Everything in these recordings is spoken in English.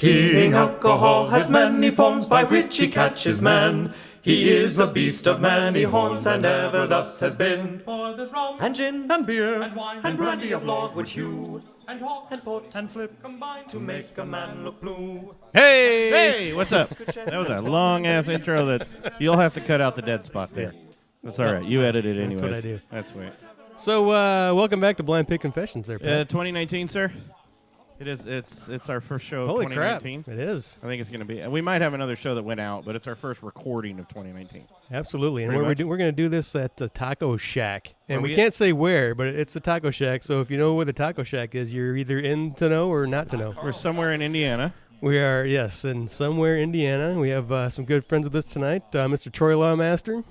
King Alcohol has many forms by which he catches man. He is a beast of many horns, and ever thus has been. For there's rum, and gin, and beer, and wine, and brandy of logwood hue, and hop, and port, and flip, combined to make a man look blue. Hey, what's up? That was a long-ass intro that you'll have to cut out the dead spot there. That's all right. You edit it anyways. That's what I do. That's sweet. So, welcome back to Blind Pig Confessions there, Pat. 2019, sir? It is. It's our first show of Holy 2019. crap, it is. I think it's going to be. We might have another show that went out, but it's our first recording of 2019. Absolutely. And Pretty we're going to do this at the Taco Shack. And Are we we can't say where, but it's the Taco Shack. So if you know where the Taco Shack is, you're either in to know or not to know. We're somewhere in Indiana. We are, yes, in somewhere Indiana. We have some good friends with us tonight. Mr. Troy Lawmaster.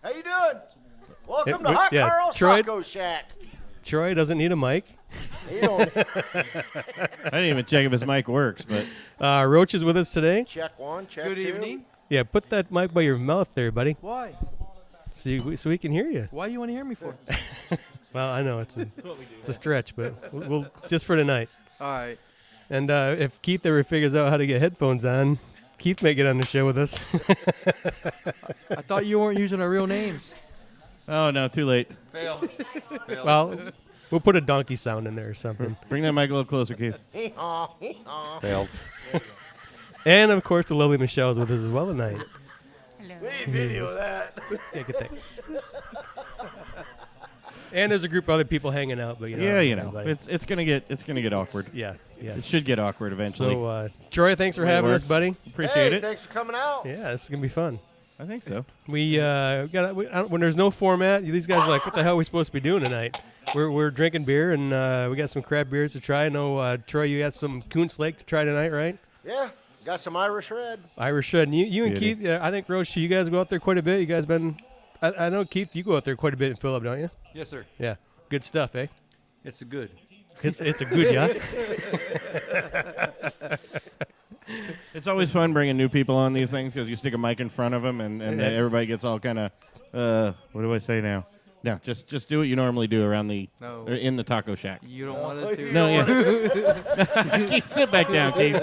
How you doing? Welcome to Hot Carl's Troy, Taco Shack. Troy doesn't need a mic. You don't I didn't even check if his mic works, but Roach is with us today. check one, check Good two. evening. Yeah, put that mic by your mouth there, buddy, Why? so we can hear you. Why you want to hear me for? Well, I know it's a stretch, but we'll just for tonight. All right. And if Keith ever figures out how to get headphones on, Keith may get on the show with us. I thought you weren't using our real names. oh no, too late. Fail. Well, we'll put a donkey sound in there or something. Bring that mic a little closer, Keith. Hee-haw, hee-haw. Failed. And, of course, the lovely Michelle is with us as well tonight. We need video of that. Yeah, get that. And there's a group of other people hanging out, but Yeah, you know, everybody. it's gonna get awkward. Yeah. It should get awkward eventually. So, Troy, thanks for The way it having us, works. buddy. Appreciate Hey, it. thanks for coming out. Yeah, this is gonna be fun. I think so. We when there's no format, these guys are like, what the hell are we supposed to be doing tonight? We're drinking beer, and we got some crab beers to try. I know, Troy, you got some Kuntz Lake to try tonight, right? Yeah, got some Irish Red. Irish Red. And you and Beauty. Keith, I think, Roach, you guys go out there quite a bit. You guys been, I know, Keith, you go out there quite a bit in Phillip, don't you? Yes, sir. Yeah. Good stuff, eh? It's a good. It's a good, yeah? It's always fun bringing new people on these things because you stick a mic in front of them and everybody gets all kind of, what do I say now? No, just do what you normally do around the No. or in the taco shack. You don't want us to. No, yeah. Keith, sit back down, Keith.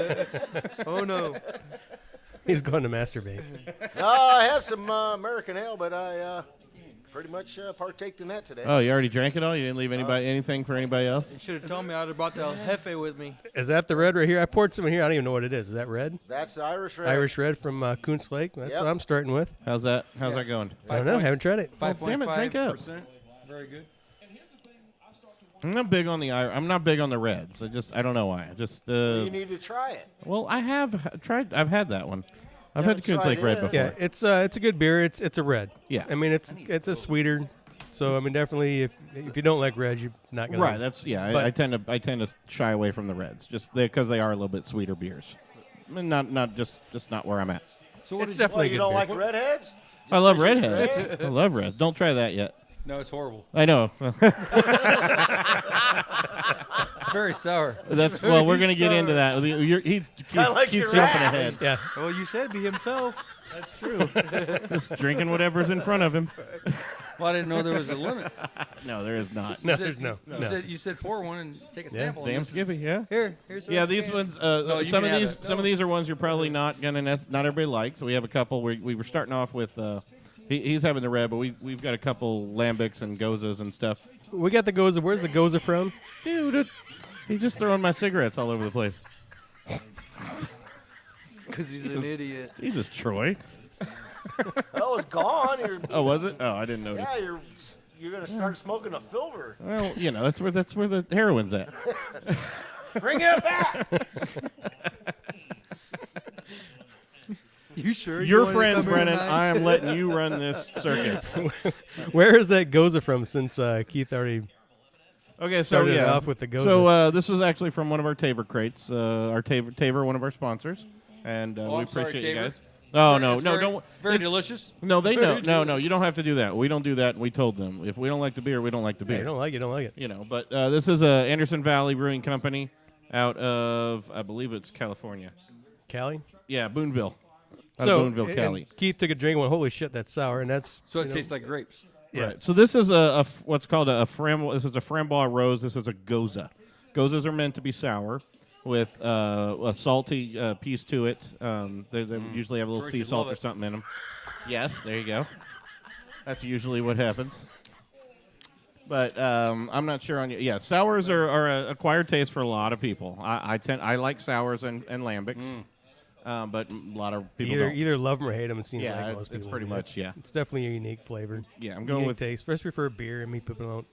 Oh, no. He's going to masturbate. No, I had some American ale, but I pretty much partaked in that today. Oh, you already drank it all? You didn't leave anything for anybody else? You should have told me. I'd have brought the Hefe with me. Is that the red right here? I poured some in here. I don't even know what it is. Is that red? That's the Irish Red. Irish Red from Kuntz Lake. That's Yep. what I'm starting with. How's that going? I don't know. Haven't tried it. damn it, drink up. 5.5%. Very good. I'm not big on I'm not big on the reds. I don't know why. You need to try it. Well, I have tried. I've had that one. I've had the tried Kuntz Lake it, Red yeah. before. Yeah, it's a good beer. It's a red. Yeah. I mean, it's a sweeter. So I mean, definitely, if you don't like reds, you're not gonna. Right. That's But- I tend to shy away from the reds just because they are a little bit sweeter beers. I mean, not just not where I'm at. So what It's did you- definitely You a don't good beer. like redheads? I love because you're redheads. gay? I love reds. Don't try that yet. No, it's horrible. I know. It's very sour. We're gonna get into that. He keeps like your jumping ass. ahead. Yeah. Well, you said be himself. That's true. Just drinking whatever's in front of him. Well, I didn't know there was a limit. No, there is not. No, You said- there's no. You said pour one and take a Yeah, sample. and damn this is- Skippy. Yeah. Here's Yeah, what these can. ones. you Some can of have these, it. some of these are ones you're probably not not everybody likes. So we have a couple. We were starting off with. He's having the red, but we've got a couple lambics and gozas and stuff. We got the Goza. Where's the Goza from? Dude, he's just throwing my cigarettes all over the place. Because he's an idiot. Jesus, Troy. Oh, it's gone. Oh, was it? Oh, I didn't notice. Yeah, you're gonna start smoking a filter. Well, that's where the heroin's at. Bring it back. You sure? Your you wanna friends, come here Brennan. tonight? I am letting you run this circus. Where is that Goza from? Since Keith already. Okay, so Started it yeah. off with the Goza. So this was actually from one of our Taver crates. Our Taver, one of our sponsors, and we I'm sorry, appreciate you Taver. guys. Oh no, It's no, very, don't. Very delicious. No, they know. Very No, you don't have to do that. We don't do that. And we told them if we don't like the beer, we don't like the Hey, beer. you don't like it. Don't like it. But this is Anderson Valley Brewing Company out of I believe it's California. Cali. Yeah, Boonville. Out So of Boonville, and Cali. Keith took a drink and went, "Holy shit, that's sour!" And that's So it tastes like grapes. yeah. Right. So this is what's called a framboise. This is a framboise rose. This is a goza. Gozas are meant to be sour. with a salty piece to it. They usually have a little Troy sea should salt love or it. something in them. Yes, there you go. That's usually what happens. But I'm not sure on you. Yeah, sours are an acquired taste for a lot of people. I like sours and lambics, but a lot of people don't. Either love them or hate them. It seems Yeah, like most it's people. pretty much, yeah. It's definitely a unique flavor. Yeah, I'm going Unique with taste, especially for a beer. And me putting out.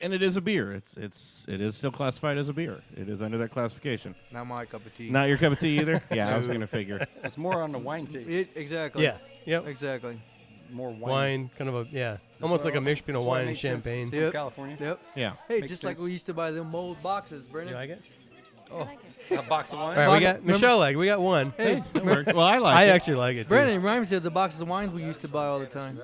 And it is a beer. It is still classified as a beer. It is under that classification. Not my cup of tea. Not your cup of tea either? Yeah, I was going to figure. It's more on the wine taste. Exactly. Yeah. Yep. Exactly. More wine. Wine, kind of almost like a mix between a That's why it wine and makes sense. champagne. It's Yep. from California. Yep. Yeah. Hey, Makes just like sense. we used to buy them mold boxes, Brennan. You like it? A box of wine. All right, we got Remember- Michelle. We got one. Hey, It works. Well, I like I it. actually like it. Too. Brennan, it reminds me of the boxes of wines we used to buy all the time.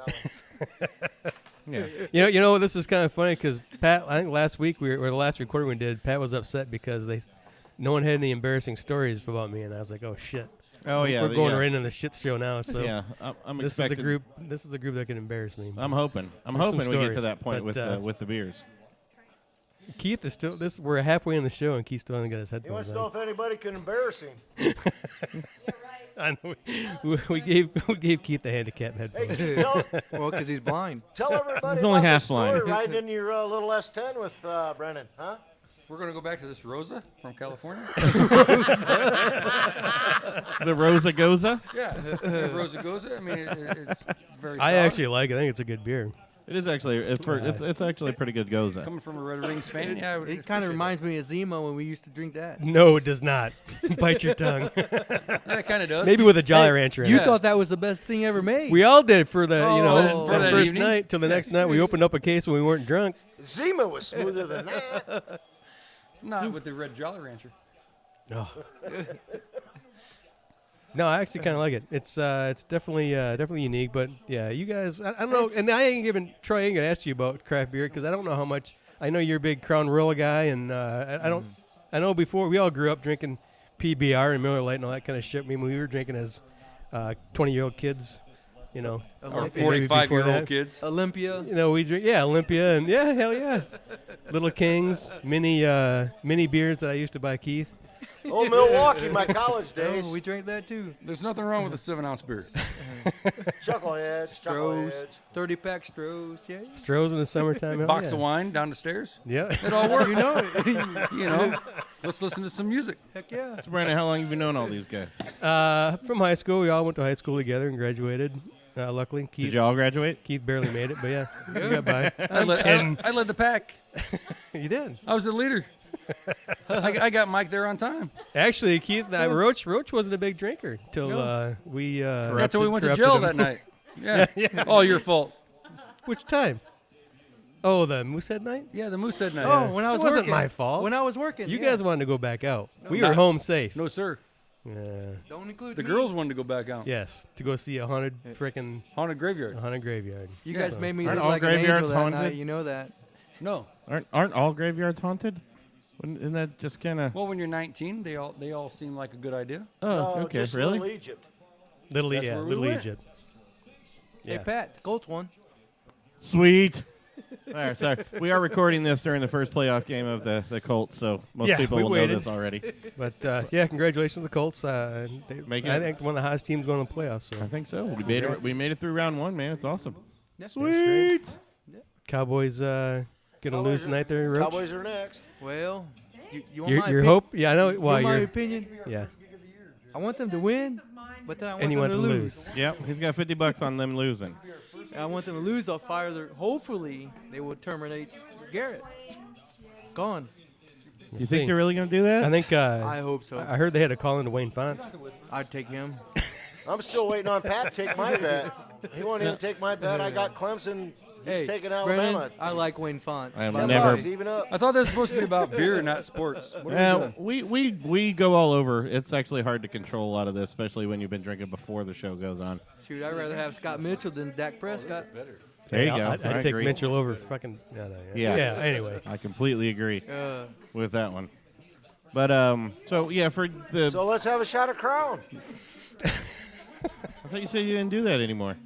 Yeah. You know, this is kind of funny because Pat. I think last week or the last recording we did, Pat was upset because no one had any embarrassing stories about me, and I was like, oh shit. Oh, yeah. We're going yeah. right into the shit show now. So Yeah, I'm this is the expecting. group. This is the group that can embarrass me. I'm hoping. There's We some get to stories, that point but, with the beers. Keith is still. We're halfway in the show, and Keith still hasn't got his He wants headphones to know on. if anybody can embarrass him. I know. We gave Keith the handicap Hey, headphones. Well, because he's blind. tell everybody He's only about half the story blind. riding in your little S10 with Brennan, huh? We're going to go back to this Rosa from California. The Rosa Goza. Yeah. Rosa Goza. I mean, it's very I solid. actually like it. I think it's a good beer. It is actually it's actually a pretty good Goza. Coming from a Red Wings fan, yeah. I would It kind of appreciate reminds me of Zima when we used to drink that. No, it does not. Bite your tongue. that. Yeah, it kind of does. Maybe with a Jolly Rancher in You it. thought that was the best thing ever made. We all did for the Oh. for For the that first evening? night till the next night. We opened up a case when we weren't drunk. Zima was smoother than that. Not with the Red Jolly Rancher. Oh. No, I actually kind of like it. It's definitely unique. But yeah, you guys, I don't know. And Troy ain't gonna ask you about craft beer because I don't know how much. I know you're a big Crown Royal guy, and I don't. I know before we all grew up drinking PBR and Miller Lite and all that kind of shit. I mean, we were drinking as 20-year-old kids, you know, Or Olympia. maybe before 45-year-old that. kids. Olympia. You know, we drink, Olympia, and hell yeah, Little Kings, mini beers that I used to buy Keith. Old Milwaukee, my college days. Oh, we drank that too. There's nothing wrong with a 7-ounce beer. Chuckleheads, Strohs, chuckleheads. 30-pack Strohs. Yeah. Strohs in the summertime. hell Box yeah. of wine down the stairs. Yeah. It all works. You know it. You know, let's listen to some music. Heck yeah. So Brandon, how long have you known all these guys? From high school, we all went to high school together and graduated. Luckily, Did Keith you all graduate? barely made it, but yeah, we got by. I led the pack. You did. I was the leader. I got Mike there on time. Actually, Keith, Roach wasn't a big drinker till we. That's why we went to corrupted jail him. that night. Yeah. All your fault. Which time? Oh, the Moosehead night. Yeah, the Moosehead night. Oh, when I was It wasn't working. my fault. When I was working. You yeah. guys wanted to go back out. We No. were home safe. No, sir. Yeah. Don't include The me. girls wanted to go back out. Yes, to go see a haunted freaking Haunted graveyard. graveyard. You Yeah. guys made me Aren't look all like an angel graveyards that haunted? night. You know that. No. Aren't all graveyards haunted? Isn't that just kind of? Well, when you're 19, they all seem like a good idea. Oh, okay, just really? Little Egypt. Little That's where we Little went. Egypt. Hey, Yeah. Pat, the Colts won. Sweet. All right, sorry. We are recording this during the first playoff game of the Colts, so most Yeah, people we will waited. know this already. But yeah, congratulations to the Colts. I Making it- think one of the hottest teams going to the playoffs. So I think so. We made it through round one, man. It's awesome. Sweet. Cowboys gonna lose tonight there, Roach? Cowboys are next. Well, you want Your my hope? Yeah, I know. You Well, want my you're opinion? yeah. I want them to win, but then I want And you them want to to lose. lose. Yep, he's got $50 on them losing. And I want them to lose. I'll fire their. Hopefully, they will terminate Garrett. Gone. Do you think they're really going to do that? I think. I hope so. I heard they had a call into Wayne Fonts. I'd take him. I'm still waiting on Pat to take my bet. He won't even take my bet. I got Clemson. He's Hey, taking Brennan, Alabama. I like Wayne Fonts. I am by the never- way. $10, even up. I thought this was supposed to be about beer, not sports. What are we doing? we go all over. It's actually hard to control a lot of this, especially when you've been drinking before the show goes on. Shoot, I'd rather have Scott Mitchell than Dak Prescott. There you go. I'd I take agree. Mitchell over fucking. Yeah. Yeah. Anyway. I completely agree Uh, with that one. But so yeah, for the So let's have a shot of Crown. I thought you said you didn't do that anymore.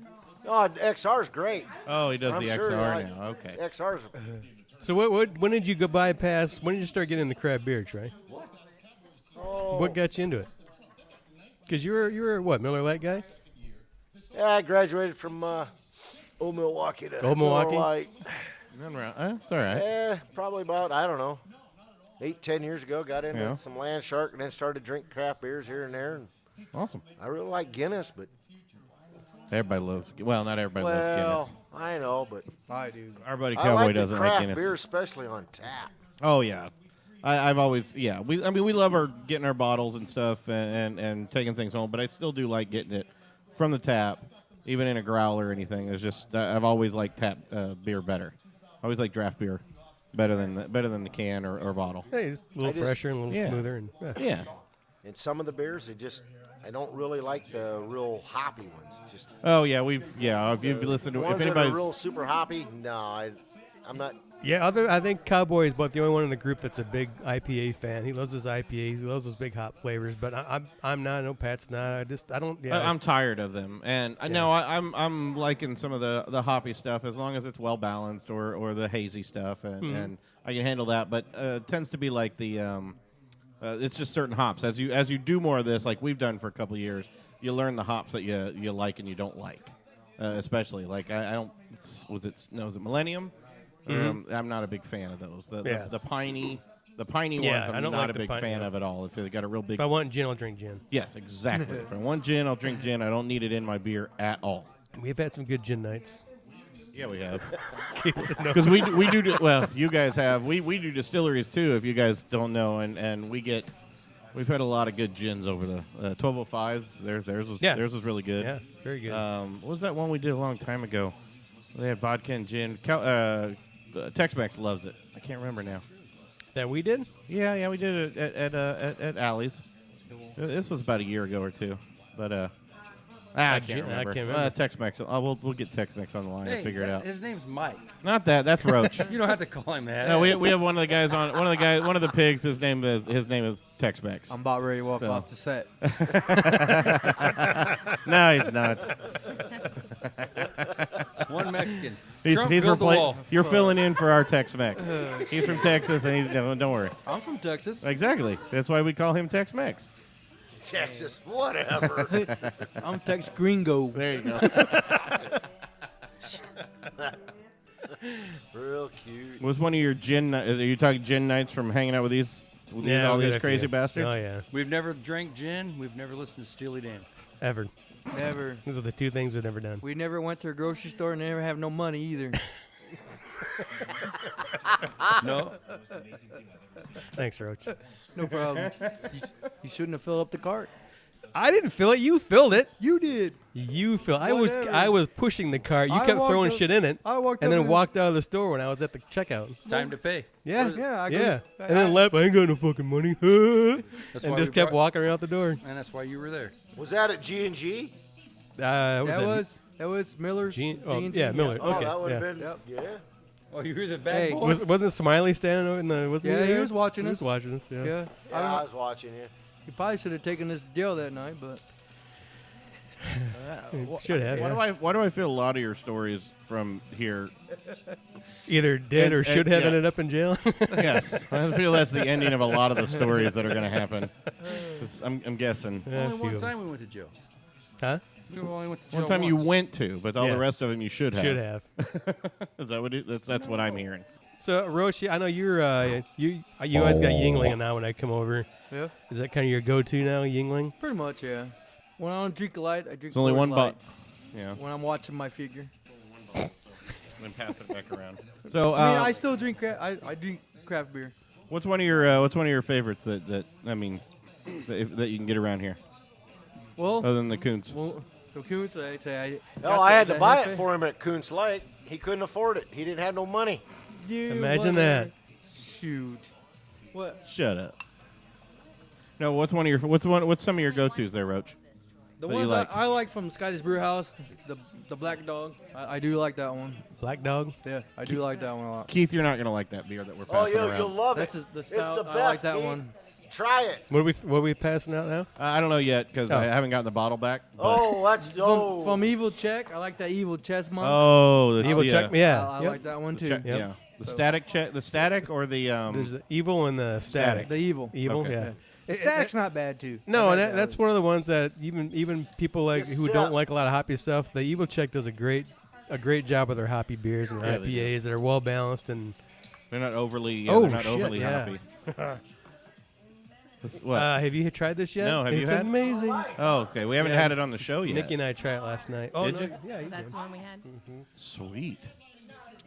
Oh, XR's great. Oh, he does I'm the sure XR like- now. Okay. XR's. So when did you go bypass? When did you start getting into craft beer, Trey? What got you into it? Because you were what, Miller Lite guy? Yeah, I graduated from Old Milwaukee to Old Milwaukee? Miller Lite. It's all right. Yeah, probably about, I don't know, 8-10 years ago. Got into Yeah. some Land Shark and then started drinking craft beers here and there. And Awesome. I really like Guinness, but Everybody loves. Well, not everybody loves Guinness. I know, but I do. Our buddy I Cowboy like the doesn't like craft Guinness. beer, especially on tap. Oh yeah, I've always we love getting our bottles and stuff and taking things home, but I still do like getting it from the tap, even in a growler or anything. It's just I've always liked tap beer better. I always like draft beer better than the can or bottle. Hey, it's a little fresher and a little Yeah. smoother. And Yeah. And some of the beers, I don't really like the real hoppy ones. Just Oh yeah, if you've listened to ones if that are anybody's real super hoppy, no, I'm not. Yeah, I think Cowboy is about the only one in the group that's a big IPA fan. He loves his IPAs. He loves those big hop flavors. But I'm not. No, Pat's not. I don't. Yeah, I'm tired of them, and I know I'm liking some of the hoppy stuff as long as it's well balanced or the hazy stuff, and I can handle that. But it tends to be like the it's just certain hops. As you do more of this, like we've done for a couple of years, you learn the hops that you like and you don't like, especially like I don't. Was it Millennium? I'm not a big fan of those. The piney Yeah, ones. I I'm don't not like a the big pine- fan yeah. of it all. If they got a real big. If I want gin, I'll drink gin. Yes, exactly. If I want gin, I'll drink gin. I don't need it in my beer at all. We've had some good gin nights. Yeah, we have. Because Because we do well. You guys have. We do distilleries too. If you guys don't know, and we've had a lot of good gins over the 1205s. Theirs was really good. Yeah, very good. What was that one we did a long time ago? They had vodka and gin. Tex-Mex loves it. I can't remember now. That we did? Yeah, we did it at Alley's. This was about a year ago or two, but I can't remember. Tex-Mex. We'll get Tex-Mex on the line and figure it out. His name's Mike. Not that. That's Roach. You don't have to call him that. No, we have one of the guys on. One of the pigs. His name is Tex-Mex. I'm about ready to walk So. off the set. No, he's not. One Mexican. He's Trump built the wall. You're filling in for our Tex-Mex. He's from Texas, and don't worry. I'm from Texas. Exactly. That's why we call him Tex-Mex. Texas, whatever. I'm Tex Gringo. There you go. Real cute. Was one of your gin? Are you talking gin nights from hanging out with all we these had a crazy few. bastards? Oh, yeah. We've never drank gin. We've never listened to Steely Dan. Ever. Never. Those are the two things we've never done. We never went to a grocery store and never have no money either. No. Thanks, Roach. No problem. You shouldn't have filled up the cart. I didn't fill it. You filled it. You did. You filled. Whatever. I was pushing the cart. You I kept walked throwing up- shit in it, I walked and up then and- walked out of the store when I was at the checkout. Time to pay. Yeah, Yeah, I agree. yeah. And then left. I ain't got no fucking money. and That's just why we kept brought- walking right out the door. And that's why you were there. Was that at G&G? That was Miller's. G&T. yeah, Miller. Oh, Okay, that would have yeah. been. Yep. Yeah. Oh, you were the bad Hey, boy? Wasn't Smiley standing in the? Wasn't Yeah, he there? was watching He us. was watching us. Yeah. Yeah. I Yeah, don't I know. was watching you. He probably should have taken us to jail that night, but Should have. Yeah. Why do I feel a lot of your stories from here? Either did or And- should and- have yeah. ended up in jail. Yes, I feel that's the ending of a lot of the stories that are going to happen. I'm guessing. Yeah, Only one few. time we went to jail. Huh? We only went to jail One time you once. went to, but all Yeah. the rest of them you should have. Should have. Is that what that's what I'm hearing. So Roche, I know you're you guys got Yingling now when I come over. yeah, Is that kind of your go-to now, Yingling? pretty much, yeah. When I don't drink a light, I drink There's only Coors one Light. Yeah. When I'm watching my figure. Then pass it back around. So, I mean, I still drink I drink craft beer. what's one of your favorites that I mean that you can get around here Well, other than the Coons? the Coons, I say No, I had to buy it for him at Coons Light. He couldn't afford it. He didn't have no money. Imagine that. Shoot. What? Shut up. No, what's some of your go-tos there, Roach? The That you ones like? I like from Scotty's Brew House, the Black Dog. I do like that one. Black Dog. Yeah, I do like that one a lot. Keith, you're not gonna like that beer that we're Oh, passing around. you'll love That's it. the It's stout. the best. I like that Keith. one. Try it. What are we passing out now? I don't know yet because Oh. I haven't gotten the bottle back. but- Oh, that's From Evil Check, I like that Evil Chess Monk. Oh, the Evil yeah. Check. Yeah. I Yep. like that one too. Check- Yep. Yeah. The static check, the static or the There's the evil and the static. The Evil. Evil. Okay. Yeah. Stack's not bad too. No, and that's one of the ones that even people like who don't like a lot of hoppy stuff, the Evil Check does a great job with their hoppy beers and their IPAs that are well balanced and they're not overly shit, hoppy. have you tried this yet? No, have you had? It's amazing. Oh, okay. We haven't had it on the show yet. Nikki and I tried it last night. Oh, Did you? Yeah, That's the one we had. Sweet.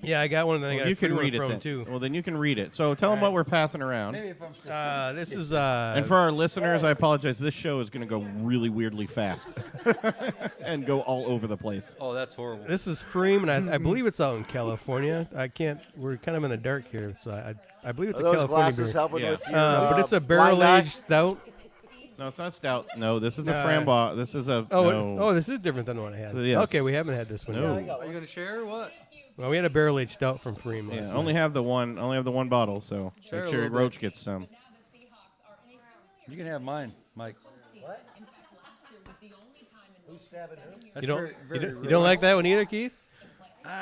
Yeah, I got one. And I got You can read it from then. too. Well, then you can read it. So tell them what we're passing around. Maybe if I'm This is And for our listeners, I apologize. This show is going to go really weirdly fast and go all over the place. Oh, that's horrible. This is Freem, and I believe it's out in California. We're kind of in the dark here, so I believe it's a those California glasses beer. helping Yeah. with your, But it's a blind barrel-aged eye? stout. No, it's not stout. No, this is a framboise. This is a This is different than the one I had. Yes. Okay, we haven't had this one No. yet. Are you gonna share or what? Well, we had a barrel-aged stout from Freem last Yeah, night. only have the one bottle, so Share a make sure little Roach gets some. You can have mine, Mike. That's You don't, very, you very don't, you don't like that one either, Keith?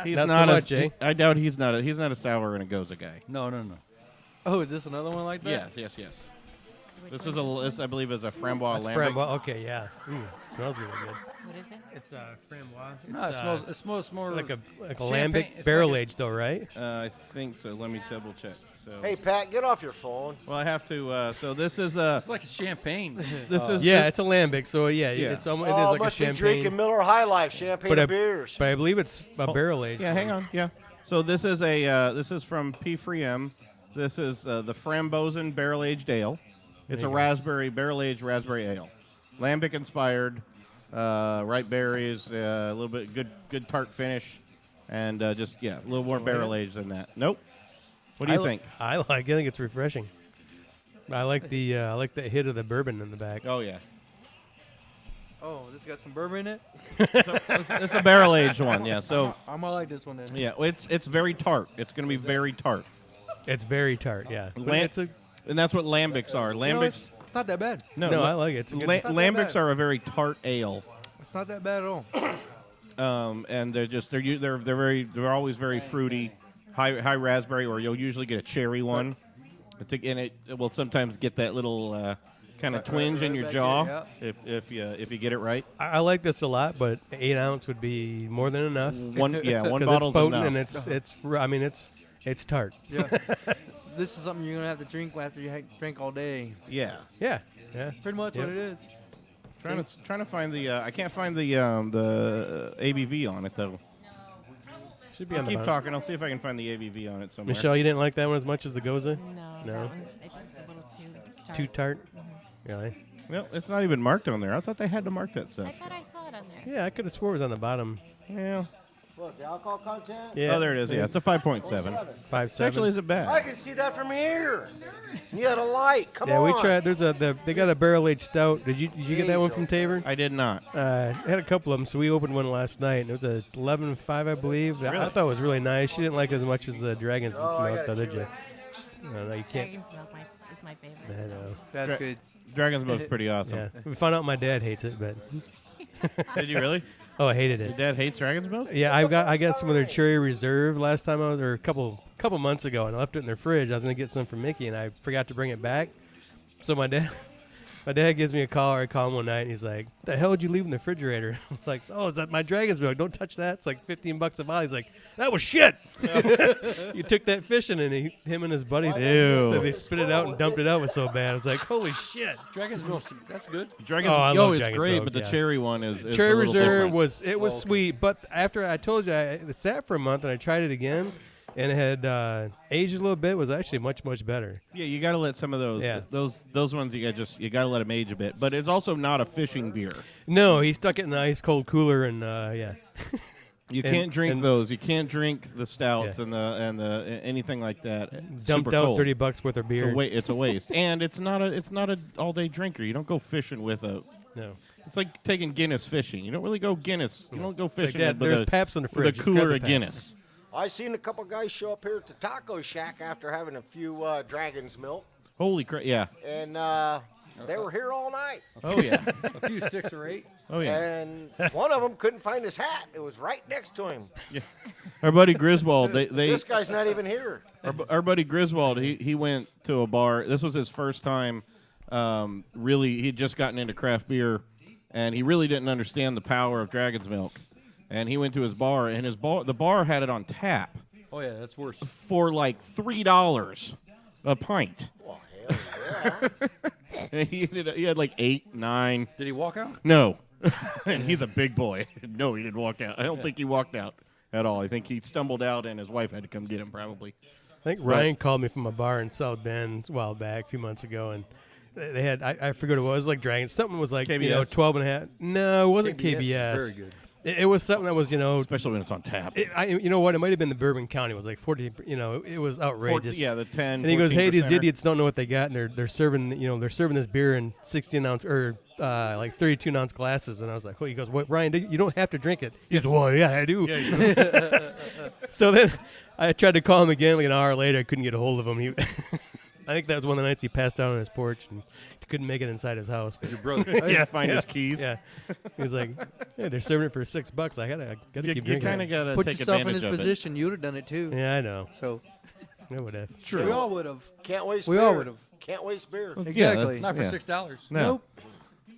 He's Not so not much, eh? I doubt he's not a sour and a goza guy. No, no, no. Oh, is this another one like that? Yes. So which This one is this I believe is a framboise lambic. Okay, yeah. Smells really good. What is it? It's framboise. No, it smells more like a champagne. lambic It's barrel like aged though, right? I think so. Let me double check. So Hey, Pat, get off your phone. well, I have to. So this is It's like champagne. this is Yeah, it's a lambic, so yeah, Yeah. it's almost, it Oh, is like a must be champagne. drinking Miller High Life, champagne But and beers. But I believe it's a barrel aged. Yeah, hang on. Yeah. So this is this is from P3M. This is the Frambozen Barrel Aged Ale. It's a barrel aged raspberry ale, lambic inspired, ripe berries, a little bit good tart finish, and just a little more barrel aged than that. Nope. What do you think? I like. I think it's refreshing. I like the hit of the bourbon in the back. Oh yeah, Oh, this got some bourbon in it. it's a barrel aged one. Yeah. So I might like this one then. yeah, it's very tart. It's going to be very tart. It's very tart. Yeah, but Lam- it's a And that's what lambics are. You know, Lambics. it's not that bad. no. I like it. It's a good, not that Lambics bad. are a very tart ale. It's not that bad at all. And they're always very fruity, high raspberry, or you'll usually get a cherry one. And it will sometimes get that little kind of twinge in your back jaw there, if you get it right. I like this a lot, but 8 ounce would be more than enough. One 'Cause bottle's it's potent enough. and it's tart. Yeah. This is something you're gonna have to drink after you drink all day. Yeah. Yeah. Pretty much what it is. Trying to find the I can't find the ABV on it though. Should be on the Keep bottom. talking. I'll see if I can find the ABV on it somewhere. Michelle, you didn't like that one as much as the Goza? No. No. That one, I think it's a little too tart. Too tart. Really? Well, it's not even marked on there. I thought they had to mark that stuff. I thought I saw it on there. Yeah, I could have swore it was on the bottom. Yeah. What, the alcohol content? Yeah. Oh, there it is. Yeah, it's a 5.7. 5.7. Actually, isn't I bad. can see that from here. You had a light. Come Yeah, on. we tried. They got a barrel aged stout. Did you get that one from Taver? I did not. I had a couple of them, so we opened one last night, and it was a 11.5, I believe. I thought it was really nice. She didn't like it as much as the Dragon's I Milk, gotta though, did chew you? it. No, you can't. Dragon's Milk is my favorite. I so. know. That's Dra- good. Dragon's Milk's pretty awesome. Yeah, we found out my dad hates it, but Did you really? oh, I hated Your it. dad hates Dragon's Milk? Yeah, I got some of their Cherry Reserve last time I was, or a couple months ago, and I left it in their fridge. I was gonna get some from Mickey, and I forgot to bring it back. So my dad gives me a call, or I call him one night, and he's like, "The hell did you leave in the refrigerator?" I'm like, "Oh, is that my Dragon's Milk? Don't touch that. It's like $15 a bottle." He's like, "That was shit." You took that fishing, and him and his buddy, Ew. so they spit it out and dumped it out. It was so bad. I was like, "Holy shit!" Dragon's Milk, that's good. Dragon's Oh, I Milk, love it's Dragon's great, Milk, but the yeah. cherry one is Cherry a little Reserve different. was sweet, but after I told you it sat for a month and I tried it again, and it had aged a little bit, was actually much better. Yeah, you got to let some of those. Yeah. Those ones you got to let them age a bit. But it's also not a fishing beer. No, he stuck it in an ice cold cooler, and yeah. You And- can't drink and- those. You can't drink the stouts Yeah. and the anything like that. Dumped Super out cold. $30 worth of beer. It's a waste, and it's not a all day drinker. You don't go fishing with a. No, It's like taking Guinness fishing. You don't really go Guinness. You don't go like fishing that. with There's a, Pabst in the with fridge. a Just grab cooler the of Pabst. Guinness. I seen a couple guys show up here at the taco shack after having a few Dragon's Milk, Holy crap! Yeah. and they were here all night. Oh yeah. A few 6 or 8. Oh yeah. And one of them couldn't find his hat. It was right next to him. Our buddy Griswold. They This guy's not even here. our buddy Griswold. He went to a bar. This was his first time really, he'd just gotten into craft beer, and he really didn't understand the power of Dragon's Milk. And he went to his bar, and the bar had it on tap Oh yeah, that's worse. for like $3 a pint. Well, hell yeah. And he had like 8, 9. Did he walk out? No. And he's a big boy. No, he didn't walk out. I don't think he walked out at all. I think he stumbled out, and his wife had to come get him probably. I think Ryan called me from a bar in South Bend a while back, a few months ago, and they had, I forget what it was, like Dragon. Something was like, KBS? 12 and a half. No, it wasn't KBS. is very good. It was something that was, Especially when it's on tap. you know what? It might have been the Bourbon County. It was like 14. It was outrageous. The 10. And he goes, "Hey, these 14%er. idiots don't know what they got, and they're serving, they're serving this beer in 16-ounce or like 32-ounce glasses." And I was like, "Oh," he goes, "What, Ryan? You don't have to drink it." He goes, "Well, yeah, I do." Yeah, you know. So then I tried to call him again. Like an hour later, I couldn't get a hold of him. I think that was one of the nights he passed out on his porch and couldn't make it inside his house. But Your brother. Yeah, find his keys. yeah, he was like, "Hey, they're serving it for $6. I gotta You keep drinking." kind of got to Put take yourself in advantage his of position. You'd have done it too. Yeah, I know. So I would have. True. we all would have. Can't waste We beer. all would've. Can't waste beer. Yeah, Exactly. that's- Not for yeah. $6. No. Nope.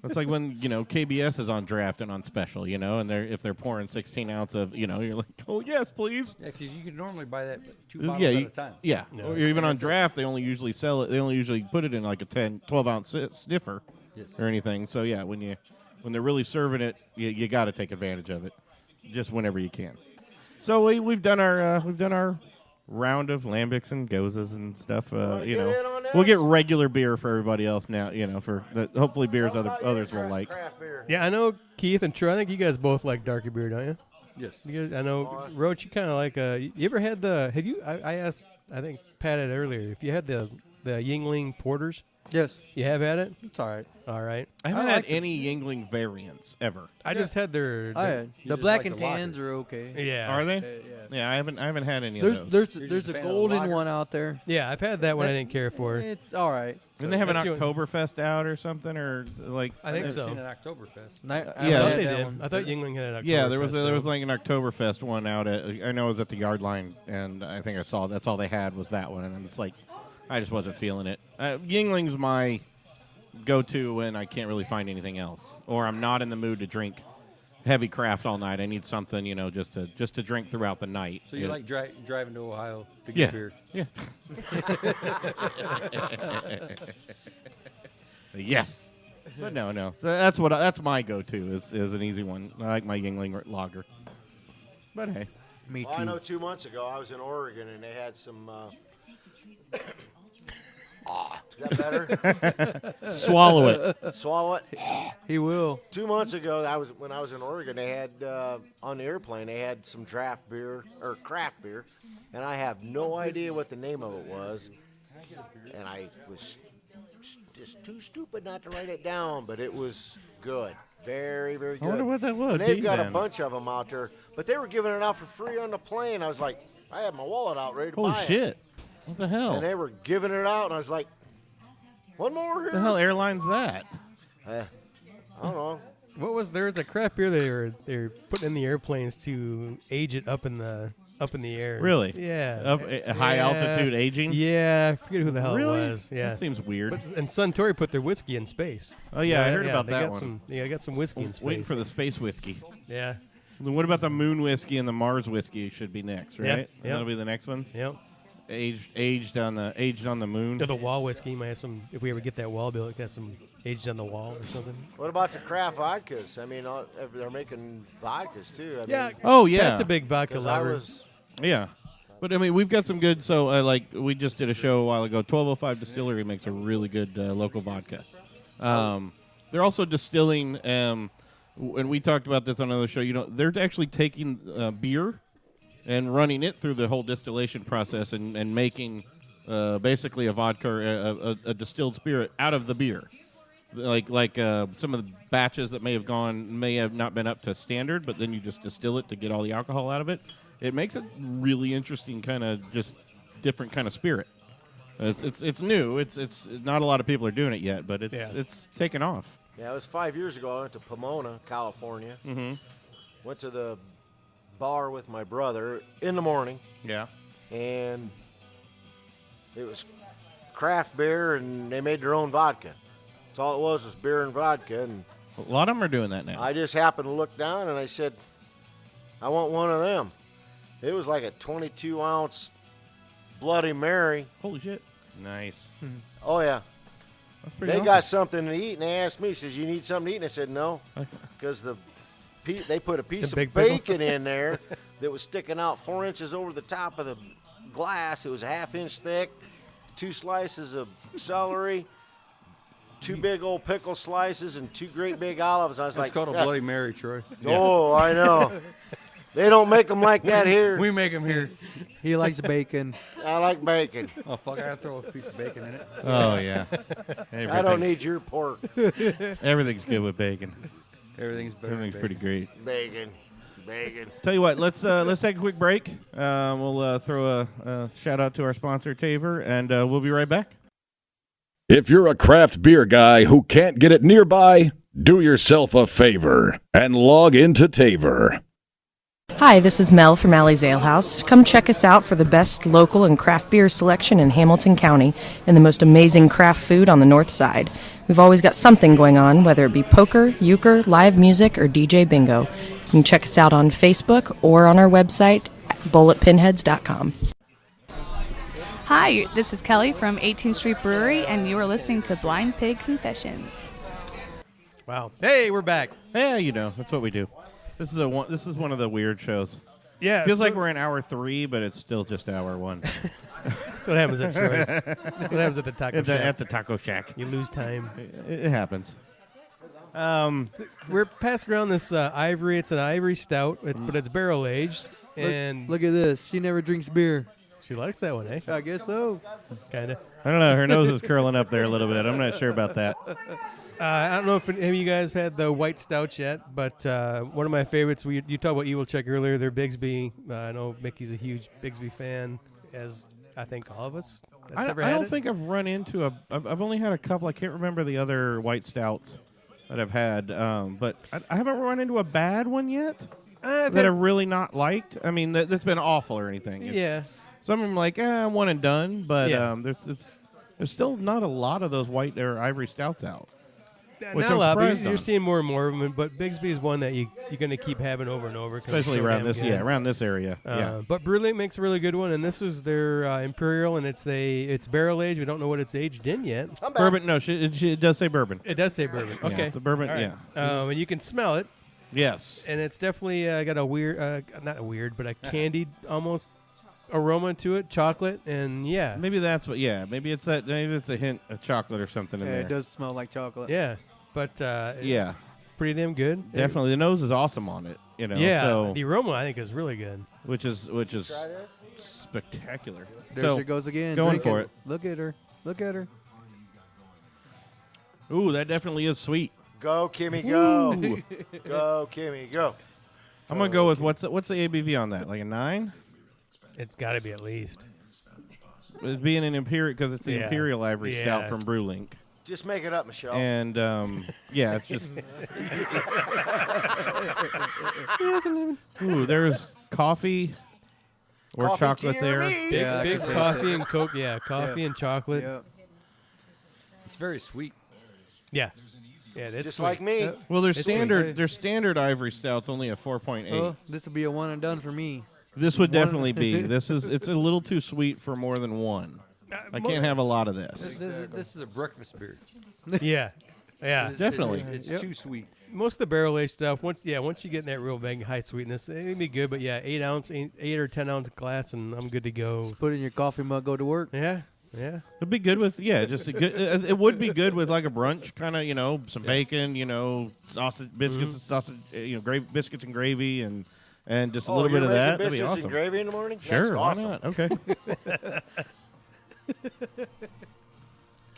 It's like when, KBS is on draft and on special, and if they're pouring 16 ounce of, you're like, "Oh, yes, please." Yeah, because you could normally buy that 2 bottles Yeah, at a time. yeah. No. Or even on draft, they only usually sell it. They only usually put it in like a 12 ounce sniffer Yes. or anything. So yeah, when they're really serving it, you got to take advantage of it, just whenever you can. So we've done our round of lambics and gozas and stuff. Wanna get in on this? We'll get regular beer for everybody else now. For that, hopefully beers How about others your will like. craft beer? Yeah, I know Keith and Troy. I think you guys both like darker beer, don't you? Yes. You guys, I know Roach. You kind of like. You ever had the? Have you? I asked. I think Pat had earlier. If you had the Yingling porters, Yes. you have had it. It's all right. All right. I haven't I had like them. any Yingling variants ever. I just had their. I their- had. You The just black like and the lager. tans are okay. yeah. Are they? Yeah. Yeah, I haven't had any of those. There's You're there's just a a fan of golden lager? one out there. Yeah, I've had that one. I didn't care for. It's all right. Didn't they have an That's the only- Oktoberfest out or something, or like? I think I've so. seen an Oktoberfest. I Yeah. I haven't thought had they that did. one. I thought Yingling had an Yeah, there was Oktoberfest, like an Oktoberfest one out at. I know it was at the Yard Line, and I think I saw that's all they had was that one, and it's like, I just wasn't feeling it. Yingling's my go-to when I can't really find anything else, or I'm not in the mood to drink heavy craft all night. I need something, just to drink throughout the night. So you like driving to Ohio to get Yeah. beer? Yeah. Yes. But no. So that's my go-to is an easy one. I like my Yingling lager. But hey, Me Well, I too. know 2 months ago I was in Oregon and they had some. Is that better? swallow it. Swallow it. He will. 2 months ago, when I was in Oregon, they had on the airplane they had some draft beer or craft beer, and I have no idea what the name of it was, and I was just too stupid not to write it down, but it was good, very very good. I wonder what that would And they've be got a then. bunch of them out there, but they were giving it out for free on the plane. I was like, I had my wallet out ready to Holy buy it, shit! What the hell? and they were giving it out, and I was like, one more here. What the hell airline's that? I don't know. What was there was a craft beer they were putting in the airplanes to age it up in the air. Really? Yeah. Up, high altitude aging? Yeah, I forget who the hell Really? it was. Yeah. That seems weird. But, and Suntory put their whiskey in space. Oh yeah, I heard about they that got one. They got some whiskey in space. Waiting for the space whiskey. Yeah. Then what about the moon whiskey and the Mars whiskey? Should be next, right? Yeah. That'll be the next ones. Yep. Aged on the moon. Or the wall whiskey. You might have some. If we ever get that wall built, got some aged on the wall or something. What about the craft vodkas? I mean, they're making vodkas too. I mean, Oh yeah. That's a big vodka 'cause I lover. was Yeah. But I mean, we've got some good. So we just did a show a while ago. 1205 Distillery makes a really good local vodka. They're also distilling. And we talked about this on another show. They're actually taking beer and running it through the whole distillation process and making basically a vodka or a distilled spirit out of the beer. Like some of the batches that may have not been up to standard, but then you just distill it to get all the alcohol out of it. It makes a really interesting kind of just different kind of spirit. It's new. It's not a lot of people are doing it yet, but it's taken off. Yeah, it was 5 years ago. I went to Pomona, California. Mm-hmm. Went to the bar with my brother in the morning, Yeah. and it was craft beer, and they made their own vodka. That's all it was beer and vodka. And A lot of them are doing that now. I just happened to look down and I said, I want one of them. It was like a 22-ounce Bloody Mary. Holy shit. Nice. Oh, yeah. That's pretty They awesome. got something to eat, and they asked me, says, you need something to eat? And I said, no, because they put a piece of big pickle. bacon in there that was sticking out 4 inches over the top of the glass. It was a half-inch thick, 2 slices of celery, 2 big old pickle slices, and 2 great big olives. I was That's like, called a "Yeah." Bloody Mary, Troy. Oh, I know. They don't make them like that here. We make them here. He likes bacon. I like bacon. Oh, fuck, I gotta throw a piece of bacon in it. Oh, yeah. I don't need your pork. Everything's good with bacon. Everything's better. Everything's pretty great. Bacon. Tell you what, let's take a quick break. We'll throw a shout out to our sponsor, Taver, and we'll be right back. If you're a craft beer guy who can't get it nearby, do yourself a favor and log into Taver. Hi, this is Mel from Alley's Ale House. Come check us out for the best local and craft beer selection in Hamilton County and the most amazing craft food on the north side. We've always got something going on, whether it be poker, euchre, live music, or DJ bingo. You can check us out on Facebook or on our website, bulletpinheads.com. Hi, this is Kelly from 18th Street Brewery, and you are listening to Blind Pig Confessions. Wow. Hey, we're back. Yeah, you know, that's what we do. This is one of the weird shows. Yeah. Feels like we're in hour 3, but it's still just hour 1. That's what happens at Troy's. That's what happens at the taco shack. At the taco shack. You lose time. It happens. We're passing around this ivory. It's an ivory stout, but it's barrel aged. And Look at this. She never drinks beer. she likes that one, eh? I guess so. Kind of. I don't know. Her nose is curling up there a little bit. I'm not sure about that. I don't know if any of you guys had the white stouts yet, but one of my favorites, you talked about Evil Check earlier, they're Bigsby. I know Mickey's a huge Bigsby fan, as I think all of us. I don't think I've run into I've only had a couple. I can't remember the other white stouts that I've had, but I haven't run into a bad one yet that I've really not liked. I mean, that's been awful or anything. Yeah. Some of them like, one and done, but Yeah. there's still not a lot of those white or ivory stouts out. Which Not I'm a lot, but surprised you're on. seeing more and more of them. But Bigsby is one that you're going to keep having over and over. 'cause it's Especially so around damn this, good. around this area. Yeah. But Brewlink makes a really good one, and this is their Imperial, and it's barrel aged. We don't know what it's aged in yet. Bourbon? No, it does say bourbon. It does say bourbon. Yeah, Okay, it's a bourbon. All right. Yeah. And you can smell it, Yes. and it's definitely got a weird, not a weird, but a candied almost aroma to it, chocolate, and yeah, Maybe that's what. Yeah. Maybe it's that. Maybe it's a hint of chocolate or something in Yeah, there. it does smell like chocolate. yeah. But Yeah. it's pretty damn good. Definitely, the nose is awesome on it. You know. Yeah, So, the aroma I think is really good. which is spectacular. There so, she goes again. going drinking. for it. Look at her. Look at her. Ooh, that definitely is sweet. Go, Kimmy, go. Ooh. Go, Kimmy, go. I'm gonna go with what's the ABV on that? Like a 9? It's got to be at least. It's being an imperial because it's the Yeah. Imperial Ivory Stout Yeah. from Brewlink. Just make it up, Michelle. And yeah, it's just. Ooh, there's coffee or Coffee, chocolate tea, or there. me? Big, Yeah, I big can taste coffee it. and Coke. Yeah, coffee and chocolate. Yeah. It's very sweet. Yeah. Yeah, that's Just sweet. like me. Well, their It's standard sweet. their standard Ivory Stout's only a 4.8. Oh, this will be a one and done for me. This would definitely be. It's a little too sweet for more than one. I can't have a lot of this. This is a breakfast beer. Yeah. Yeah. Definitely. It's Yep. too sweet. Most of the barrel aged stuff, once you get in that real big high sweetness, it can be good. But yeah, 8 or 10 ounce glass, and I'm good to go. Put it in your coffee mug, go to work. Yeah. Yeah. It'd be good with just a good. It would be good with like a brunch kind of, some bacon, sausage, biscuits, and sausage, biscuits and gravy, and just a little bit of that. That'd be Biscuits awesome. and gravy in the morning? Sure, That's why awesome. not? Okay.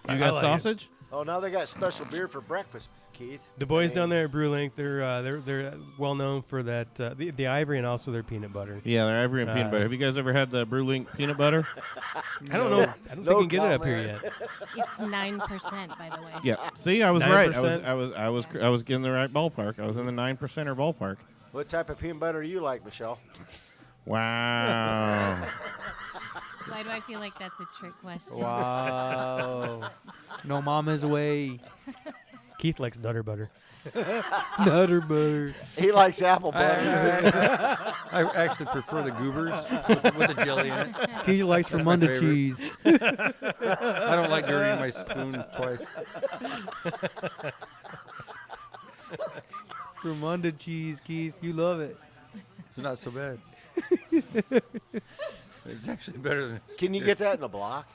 I You got like it. sausage? Oh, now they got special beer for breakfast, Keith. The boys down there at Brewlink, they're well known for that the ivory and also their peanut butter. Yeah, they're ivory and peanut butter. Have you guys ever had the Brewlink peanut butter? I don't know. I don't think you can get it up here yet. It's 9%, by the way. Yeah. See, I was right. 9%? I was in the right ballpark. I was in the 9%er ballpark. What type of peanut butter do you like, Michelle? Wow. Why do I feel like that's a trick question? Wow. No mama's way. Keith likes Nutter Butter. Nutter butter. He likes apple butter. I actually prefer the goobers with the jelly in it. He likes That's my Vermunda favorite. cheese. I don't like dirtying my spoon twice. Vermunda cheese, Keith. You love it. It's not so bad. It's actually better than. Can you get that in a block?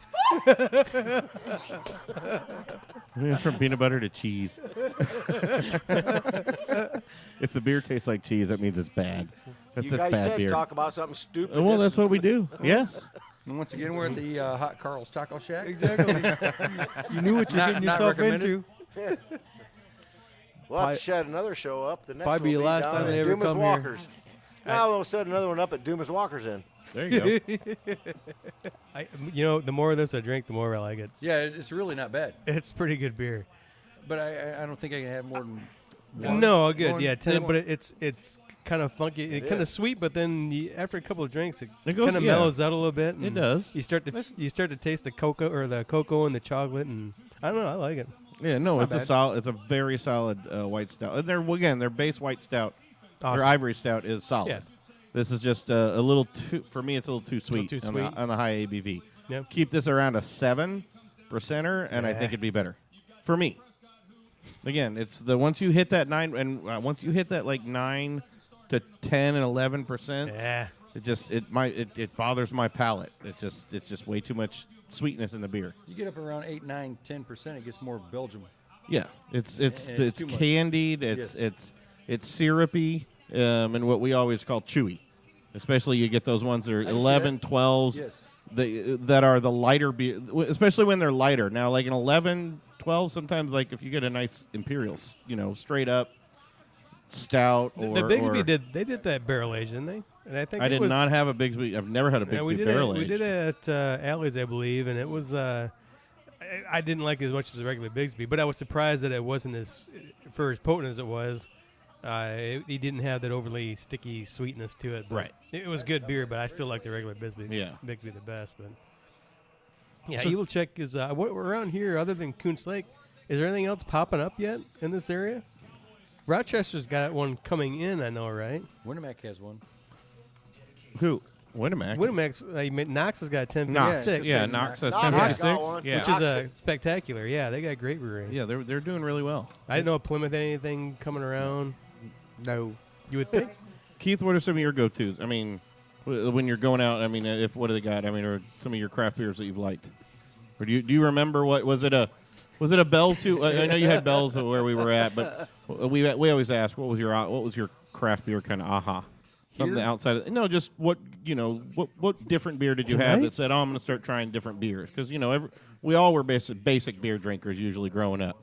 From peanut butter to cheese. If the beer tastes like cheese, that means it's bad. That's You just guys bad said beer. talk about something stupid. Well, This that's is- what we do. Yes. And once again, we're at the Hot Carl's Taco Shack. Exactly. You knew what you're getting Not yourself recommended. into. We'll have Pi- to shed another show up. The next Probably one be will the last down time at they ever Dumas come here. Walker's. Now we'll set another one up at Dumas Walker's in. There you go. The more of this I drink, the more I like it. Yeah, it's really not bad. It's pretty good beer. But I don't think I can have more than one. No, good. One- Yeah, 10, one- but it's kind of funky. It's kind of is. sweet, but then after a couple of drinks, it It goes- kind of yeah. mellows out a little bit. It and does. You start to taste the cocoa and the chocolate, and I don't know. I like it. Yeah, no, It's it's not a bad. solid. It's a very solid white stout. And their base white stout, Awesome. their ivory stout is solid. Yeah. This is just a little too. For me, it's a little too sweet, too on, sweet. The, on the high ABV. Yep. Keep this around a 7%, and I think it'd be better for me. Again, it's the once you hit that 9, and once you hit that like 9 to 10 and 11%, Yeah. it bothers my palate. It's just way too much sweetness in the beer. You get up around 8, 9, 10%, it gets more Belgium. Yeah, it's And too much. candied. It's syrupy, and what we always call chewy. Especially you get those ones that are 11, 12s, Yes. that are the lighter beer, especially when they're lighter. Now, like an 11, 12, sometimes like if you get a nice imperial, straight up stout or The Bigsby or- did that barrel age, didn't they? And I think I it did was, not have a Bigsby. I've never had a Yeah, we Bigsby did barrel it. We aged. did it at Alley's, I believe, and it was. I didn't like it as much as the regular Bigsby, but I was surprised that it wasn't as for as potent as it was. He didn't have that overly sticky sweetness to it. But Right. It was good beer, but I still like the regular Bigsby. Yeah. Bigsby the best. But yeah, So- Evil Check is what around here other than Coons Lake. Is there anything else popping up yet in this area? Rochester's got one coming in, I know, right? Winamac has one. Who? Winamac. Winamax, Knox has got 1056. Knox. Yeah, Knox. Knox has Knox 1056. got one. Yeah. Which is spectacular. Yeah, they got great brewery. Yeah, they're doing really well. I didn't know if Plymouth had anything coming around. No. You would think. Keith, what are some of your go-tos? I mean, when you're going out, I mean, what do they got? I mean, or some of your craft beers that you've liked? Or do you remember what was it a Bell's too? I know you had Bell's where we were at, but we always ask what was your craft beer kind of aha? Something Here? outside of just what different beer did you have that said, oh, I'm going to start trying different beers? Because we all were basic beer drinkers usually growing up,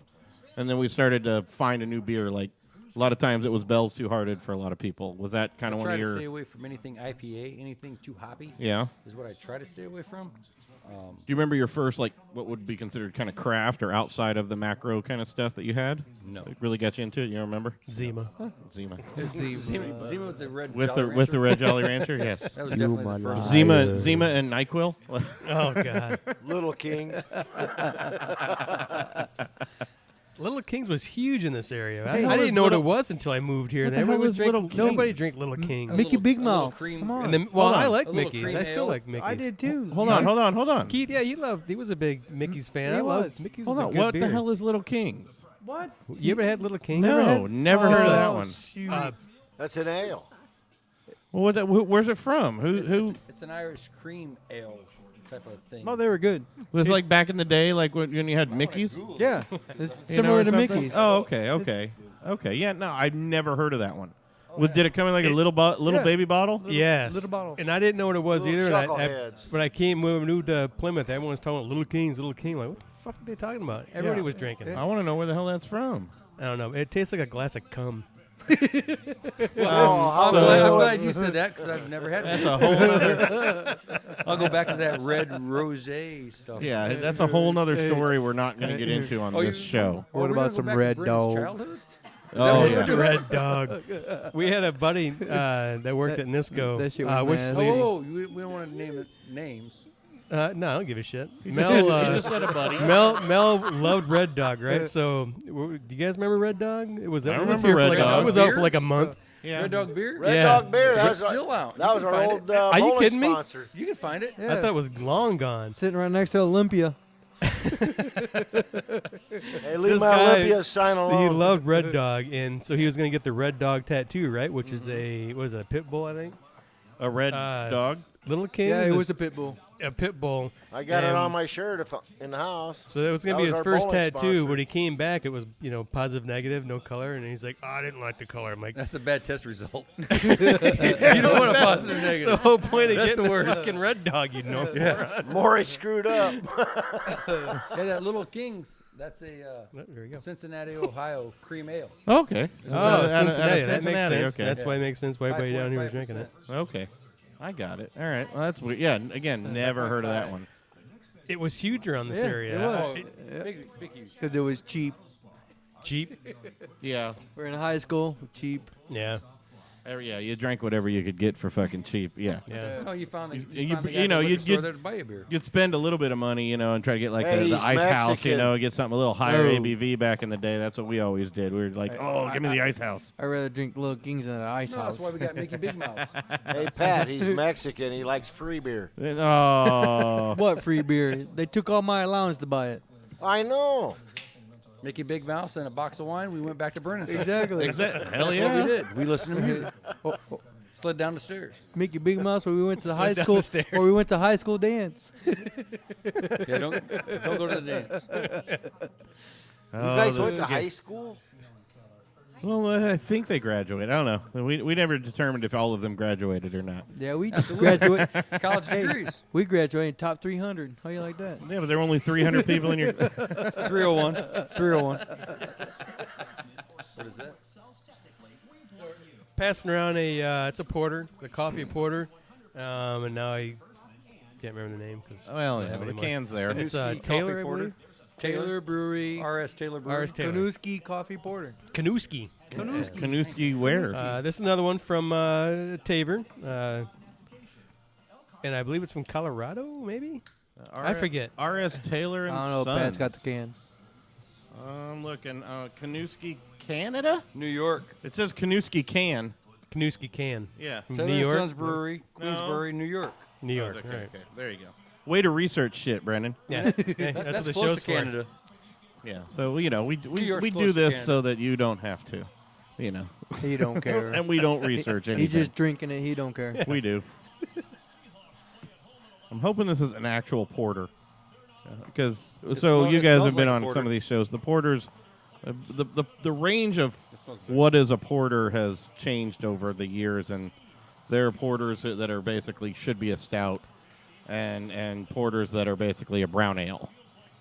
and then we started to find a new beer. Like a lot of times it was Bell's Two Hearted for a lot of people. Was that kind of one Try of to your? stay away from anything IPA, anything too hoppy. Yeah. Is what I try to stay away from. Do you remember your first what would be considered kind of craft or outside of the macro kind of stuff that you had? No. That really got you into it. You don't remember? Zima. Zima. Zima with the red With Jolly the Rancher? Red Jolly Rancher, yes. That was definitely the first. Zima and NyQuil. Oh God. Little Kings. Little Kings was huge in this area. Hey, I what didn't was know Little- what it was until I moved here. What the Everyone hell was is Little drinking. Nobody Kings? drink Little Kings. Mickey Big a little Mouth. cream- Come on. And then, well, Hold on. I like A little Mickey's. cream I still ale. like Mickey's. I did too. Hold on. Keith, yeah, he was a big Mickey's fan. He I love was. Mickey's. Hold was a on. good What beer. the hell is Little Kings? What? You ever had Little Kings? No, never heard of that Oh, one. shoot. That's an ale. Well, where's it from? Who? It's an Irish cream ale type of thing. Oh, they were good. Was it like back in the day, like when you had Mickey's? Yeah. It's You know, similar or to something? Mickey's. Oh, okay. Yeah, no, I've never heard of that one. Did it come in like a little Yeah. baby bottle? Yes. little bottles. And I didn't know what it was Little either. and chuckleheads. when I moved to Plymouth, everyone was talking about Little Kings, Little King. Like, what the fuck are they talking about? Everybody was drinking. I want to know where the hell that's from. I don't know. It tastes like a glass of cum. I'm So- glad you said that because I've never had That's one. a whole other. I'll go back to that red rosé stuff. Yeah, that's a whole nother story we're not going to get into on Oh, this show. Are What we about gonna go some back to Red Britain's Dog? childhood? Oh what yeah. we're doing? Red Dog. We had a buddy that worked at Nisco. that shit was which nasty. lady- Oh, we don't want to name it names. No, I don't give a shit. He Mel just said a buddy. Mel loved Red Dog, right? So, do you guys remember Red Dog? It was. I it was remember here for Red like Dog. It was out for Beer? like a month. Yeah. Red Dog beer? Red Yeah. Dog beer. That It's was still out. That You was can our find old it. Are you bowling kidding me? sponsor. You can find it. I thought it was long gone. Sitting right next to Olympia. Hey, leave This my guy, Olympia sign alone. he loved Red Dog, and so he was going to get the Red Dog tattoo, right? Which is a what is it, a pit bull, I think. A red dog. Little King. Yeah, is it this- was a pit bull. a pit bull. I got it and- on my shirt in the house. So that was going That to be was his our first bowling tattoo. sponsor. When he came back, it was positive, negative, no color, and he's like, "Oh, I didn't like the color." I'm like, That's a bad test result. You don't want a positive "That's negative. the whole point of That's getting the the worst. fucking Red Dog, you know." Maury screwed up. Yeah, that Little Kings, that's a There we go. Cincinnati, Ohio cream ale. Okay. Oh, Cincinnati. That makes sense. Okay. That's why it makes sense why everybody down here was 5.5%. drinking it. Okay. I got it. All right. Well, that's weird. Yeah. Again, never heard of that one. It was huge around this Yeah, area. it was. Big use. Because it was cheap. Cheap. Yeah. We're in high school. Cheap. Yeah. Yeah. You drank whatever you could get for fucking cheap. Yeah. Yeah. Oh, you found the, You- found the you guy at the know, liquor you'd- store you'd- that'd buy you beer. You'd spend a little bit of money, and try to get like Hey, the he's ice house, Mexican. get something a little higher Oh. ABV back in the day. That's what we always did. We were like, give me the ice house. I'd rather drink Little Kings than an ice No, house. that's why we got Mickey Big Mouth. Hey, Pat, he's Mexican. He likes free beer. Oh. What free beer? They took all my allowance to buy it. I know. Mickey Big Mouth and a box of wine. We went back to Brennan's. Exactly. Hell That's yeah. what we did. We listened to music. Slid down the stairs. Mickey Big Mouse where we went to the high down school the stairs. where we went to high school dance. Yeah, don't go to the dance. You guys this went is to good. high school? Well, I think they graduated. I don't know. We never determined if all of them graduated or not. Yeah, we graduate. College degrees. We graduated top 300. How you like that? Yeah, but there were only 300 people in your. 301. 301. What is that? Passing around it's a porter, the coffee porter, and now I can't remember the name because Well, yeah, the can's there. It's Kanuski Taylor, Coffee I Porter. believe. Taylor Brewery. R.S. Taylor Brewery. R.S. Taylor. Kanuski Coffee Porter. Kanuski. Kanuski where? This is another one from Tabor, and I believe it's from Colorado, maybe. I forget. R.S. Taylor and I don't know. Sons. Pat's got the can. I'm looking. Kanuski, Canada? New York. It says Kanuski Can. Kanuski can. Yeah. From Taylor New and York. Sons Brewery, Queensbury, New York. New York. Okay, right. okay. There you go. Way to research shit, Brendan. Yeah. Okay, that's what That's the close show's to Canada. Yeah. So we York's we close do to this Canada. so that you don't have to, He don't care. and we don't research anything. He's just drinking it. He don't care. We do. I'm hoping this is an actual porter, because you guys have been like a on porter. some of these shows. The porters, the range of what is a porter has changed over the years, and there are porters that are basically should be a stout, and porters that are basically a brown ale.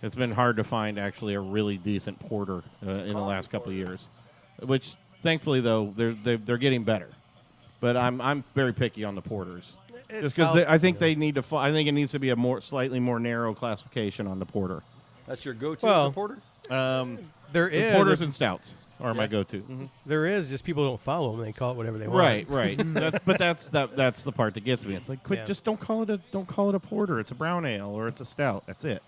It's been hard to find actually a really decent porter in the last couple of years, which thankfully though they're getting better. But I'm very picky on the porters, just because I think they need to. I think it needs to be a slightly more narrow classification on the porter. That's your go-to Well, supporter? There The is porters and stouts are my go-to. there is just people don't follow them. They call it whatever they want. Right. That's the part that gets me. It's like, quit, Yeah. just don't call it a porter. It's a brown ale or it's a stout. That's it.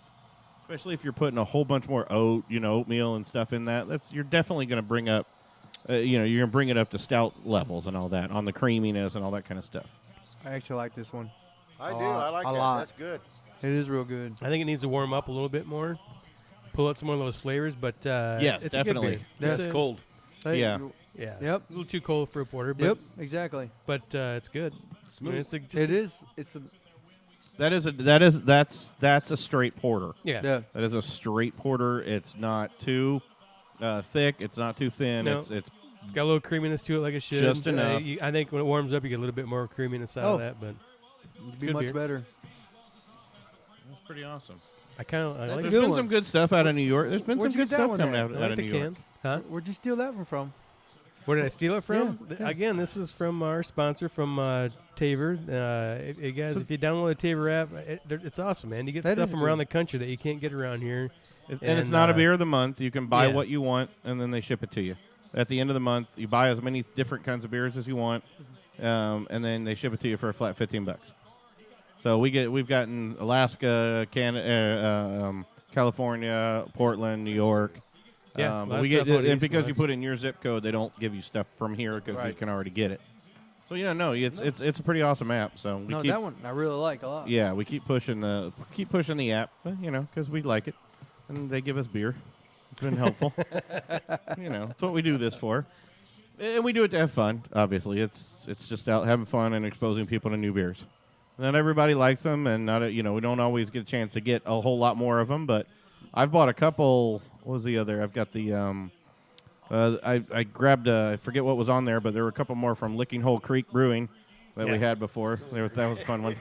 Especially if you're putting a whole bunch more oatmeal and stuff in that. You're definitely going to bring up, you're going to bring it up to stout levels and all that on the creaminess and all that kind of stuff. I actually like this one. I A do. lot. I like A that. lot. That's good. It is real good. I think it needs to warm up a little bit more, pull out some more of those flavors. But Yes, it's a good definitely. beer. That's It's a- cold. Hey, Yeah. Yeah. Yep. A little too cold for a porter. But, Yep. Exactly. But it's good. Smooth. It's a, just It a- is. It's a. That's a straight porter. Yeah. Yeah. That is a straight porter. It's not too thick. It's not too thin. No. It's It's got a little creaminess to it, like it should. Just enough. I think when it warms up, you get a little bit more creaminess out of that. But It'd be good much beer. better. That's pretty awesome. I kind of like a it. There's good been one. some good stuff out of New York. There's been Where'd some you good get that stuff one coming at? out, I out like of the New can. York. Huh? Where'd you steal that one from? Where did I steal it from? Yeah. Again, this is from our sponsor from Tabor. Hey guys, if you download the Tabor app, it's awesome, man. You get That stuff is from good. around the country that you can't get around here. And it's not a uh, beer of the month. You can buy yeah. what you want, and then they ship it to you. At the end of the month, you buy as many different kinds of beers as you want, and then they ship it to you for a flat $15. So we've gotten Alaska, California, Portland, New York. Yeah, but we get and because you put in your zip code, they don't give you stuff from here because you can already get it. So it's a pretty awesome app. So that one I really like a lot. Yeah, we keep pushing the app, because we like it, and they give us beer. It's been helpful. It's what we do this for, and we do it to have fun. Obviously, it's just out having fun and exposing people to new beers. Not everybody likes them, and we don't always get a chance to get a whole lot more of them. But I've bought a couple. What was the other? I've got the. I grabbed. I forget what was on there, but there were a couple more from Licking Hole Creek Brewing that we had before. That was a fun one.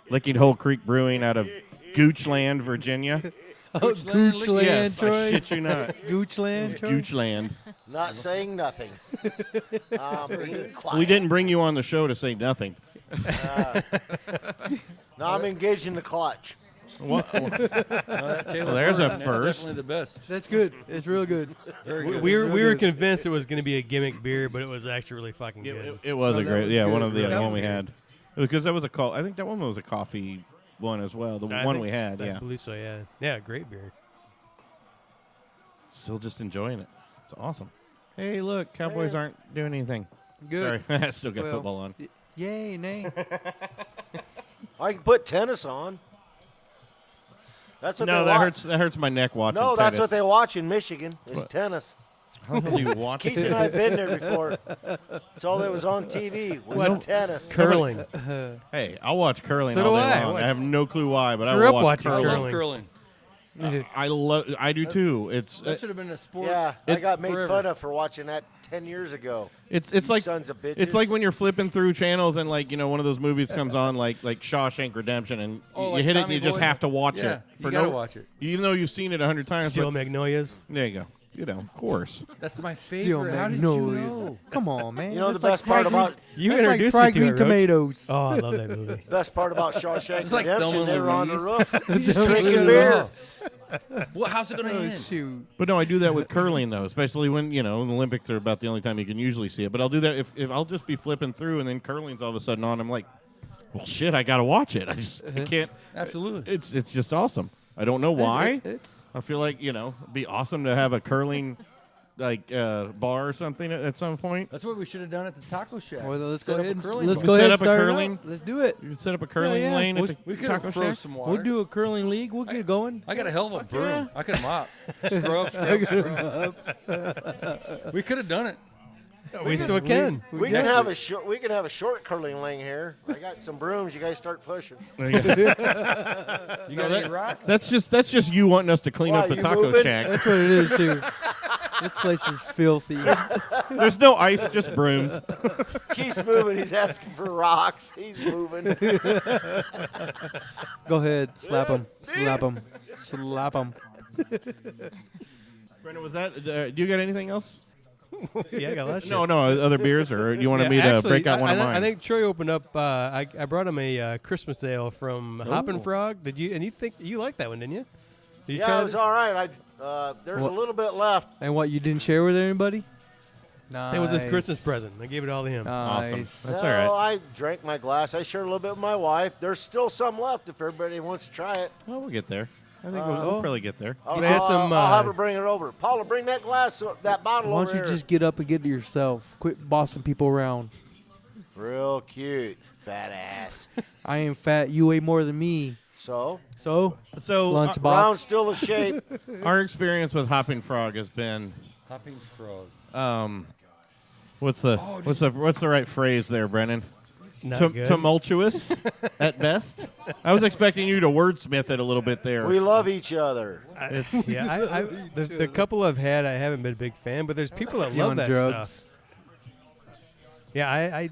Licking Hole Creek Brewing out of Goochland, Virginia. Oh, Goochland, yes, Troy. I shit you not. Goochland, Troy. Goochland. Not saying nothing. Being quiet. We didn't bring you on the show to say nothing. No, I'm engaged in the clutch. Well, there's a That's first. definitely the best. That's good. It's real good. Very good. We were convinced it was going to be a gimmick beer, but it was actually really fucking good. It was a great, one of the That one we was had, because that was a call. I think that one was a coffee one as well. The one we had, I believe so. Yeah, great beer. Still just enjoying it. It's awesome. Hey, look, Cowboys aren't doing anything. Good. Sorry, I still got football on. Yay, nay. I can put tennis on. That's what No, they that watch. hurts my neck watching. No, that's tennis. what they watch in Michigan is What? tennis. How do you watch Keith it? and I have been there before. That's all that was on TV was tennis. Curling. Hey, I'll watch curling So all do day I. long. I have no clue why, but I Grew will up watch watching curling. curling. I do too. It's That should have been a sport. Yeah, I got made forever. fun of for watching that 10 years ago. It's You like sons of bitches. it's like when you're flipping through channels and one of those movies comes on like Shawshank Redemption and you like hit it and Tommy you just Boy? have to watch Yeah, it. you gotta watch it. Even though you've seen it 100 times. Steel but- Magnolias. There you go. Of course. That's my Steel favorite. How did you Magnolias. know? Come on, man. You know That's the best part about You that's like introduced fried me to green it, Roach. tomatoes. Oh, I love that movie. best part about Shawshank It's like Redemption. Thelma and They were on the Louise. roof, Just Thelma drinking and beer. Louise. Well, how's it gonna Oh, end? shoot. But no, I do that with curling though, especially when the Olympics are about the only time you can usually see it. But I'll do that if I'll just be flipping through and then curling's all of a sudden on. I'm like, well, shit, I gotta watch it. I can't. Absolutely. It's just awesome. I don't know why. It's I feel like it'd be awesome to have a curling bar or something at some point. That's what we should have done at the taco shack. Well, let's Set go up a ahead. curling Let's bar. go Set ahead and up a start it curling- out. Let's do it. You set up a curling yeah. lane at We'll- the We could have taco froze shack. some water. We'll do a curling league. We'll get it going. I got a hell of a broom. yeah. I could mop. Scrub. We could have done it. We still can. we can have a short. We can have a short curling lane here. I got some brooms. You guys start pushing. There you go. You got any rocks? That's just you wanting us to clean Why, up the you taco moving? shack. That's what it is, too. This place is filthy. There's no ice, just brooms. Keith's moving. He's asking for rocks. He's moving. Go ahead. Slap him. Slap him. Slap him. Brendan, was that? Do you got anything else? Yeah, I got last No, other beers, or do you want me to actually, break out one of mine? I think Troy opened up. I brought him a Christmas ale from Hoppin' Frog. Did you? And you liked that one, didn't you? Did you Yeah, try it was all right. There's a little bit left. And what, you didn't share with anybody? Nice. It was his Christmas present. I gave it all to him. Awesome. Nice. That's No, all right. I drank my glass. I shared a little bit with my wife. There's still some left if everybody wants to try it. Well, we'll get there. I think we'll probably get there. I'll, We had some, I'll have her bring it over. Paula, bring that glass, that bottle Why over don't you here. just get up and get it yourself? Quit bossing people around. Real cute, fat ass. I ain't fat. You weigh more than me. So, So Lunchbox. round still a shape. our experience with Hopping Frog has been, Hopping frog. what's the right phrase there, Brennan? Not good. Tumultuous at best. I was expecting you to wordsmith it a little bit there. We love each other. Yeah, the couple I've had, I haven't been a big fan, but there's people that You love on that drugs? stuff. Yeah,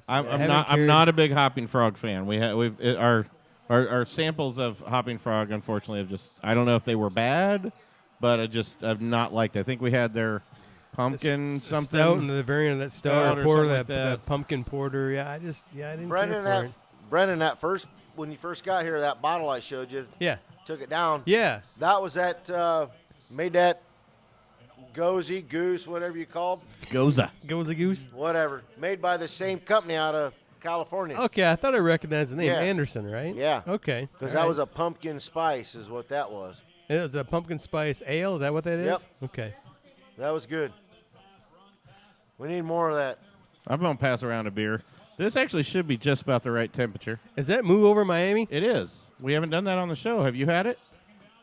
I'm not a big Hopping Frog fan. Our samples of Hopping Frog, unfortunately, have just, I don't know if they were bad, but I've not liked it. I think we had their pumpkin something. Stout and the variant of that Stout stout or or porter, something like that that. pumpkin porter. Yeah, I didn't Brendan, care for it. Brendan, when you first got here, that bottle I showed you, Yeah, took it down. yeah. That was made that goose, whatever you called, Goza. Goes a goose. whatever, made by the same company out of California. Okay, I thought I recognized the name. Yeah. Anderson, right? Yeah. Okay. Because All that right. was a pumpkin spice is what that was. It was a pumpkin spice ale. Is that what that is? Yep. Okay. That was good. We need more of that. I'm going to pass around a beer. This actually should be just about the right temperature. Is that Moo Over Miami? It is. We haven't done that on the show. Have you had it?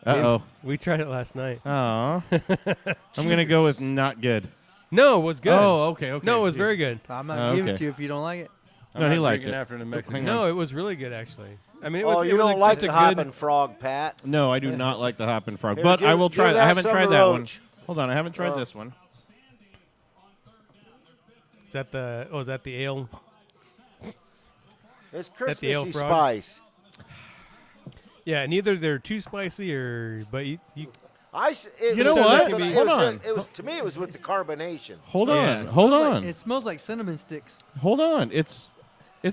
Uh-oh. We tried it last night. Oh. I'm going to go with not good. No, it was good. Oh, okay. No, it was very good. I'm not giving it okay. to you if you don't like it. No, he liked drinking it. after the Mexican. Hang No, on. it was really good, actually. I mean, it Oh, was, you it was don't like just the a good. hoppin' frog, Pat? No, I do not like the Hoppin' Frog. Here, But give- I will give try that. I that haven't some tried to that one. Roach. Hold on. I haven't tried Oh. this one. Is that the? Oh, is that the ale? It's That the ale Christmassy frog? spice. Yeah, neither they're too spicy or, but you You know what? Hold on. It was to me. It was with the carbonation. Hold Yeah, on. it Hold Smells on. like- it smells like cinnamon sticks. Hold on. It's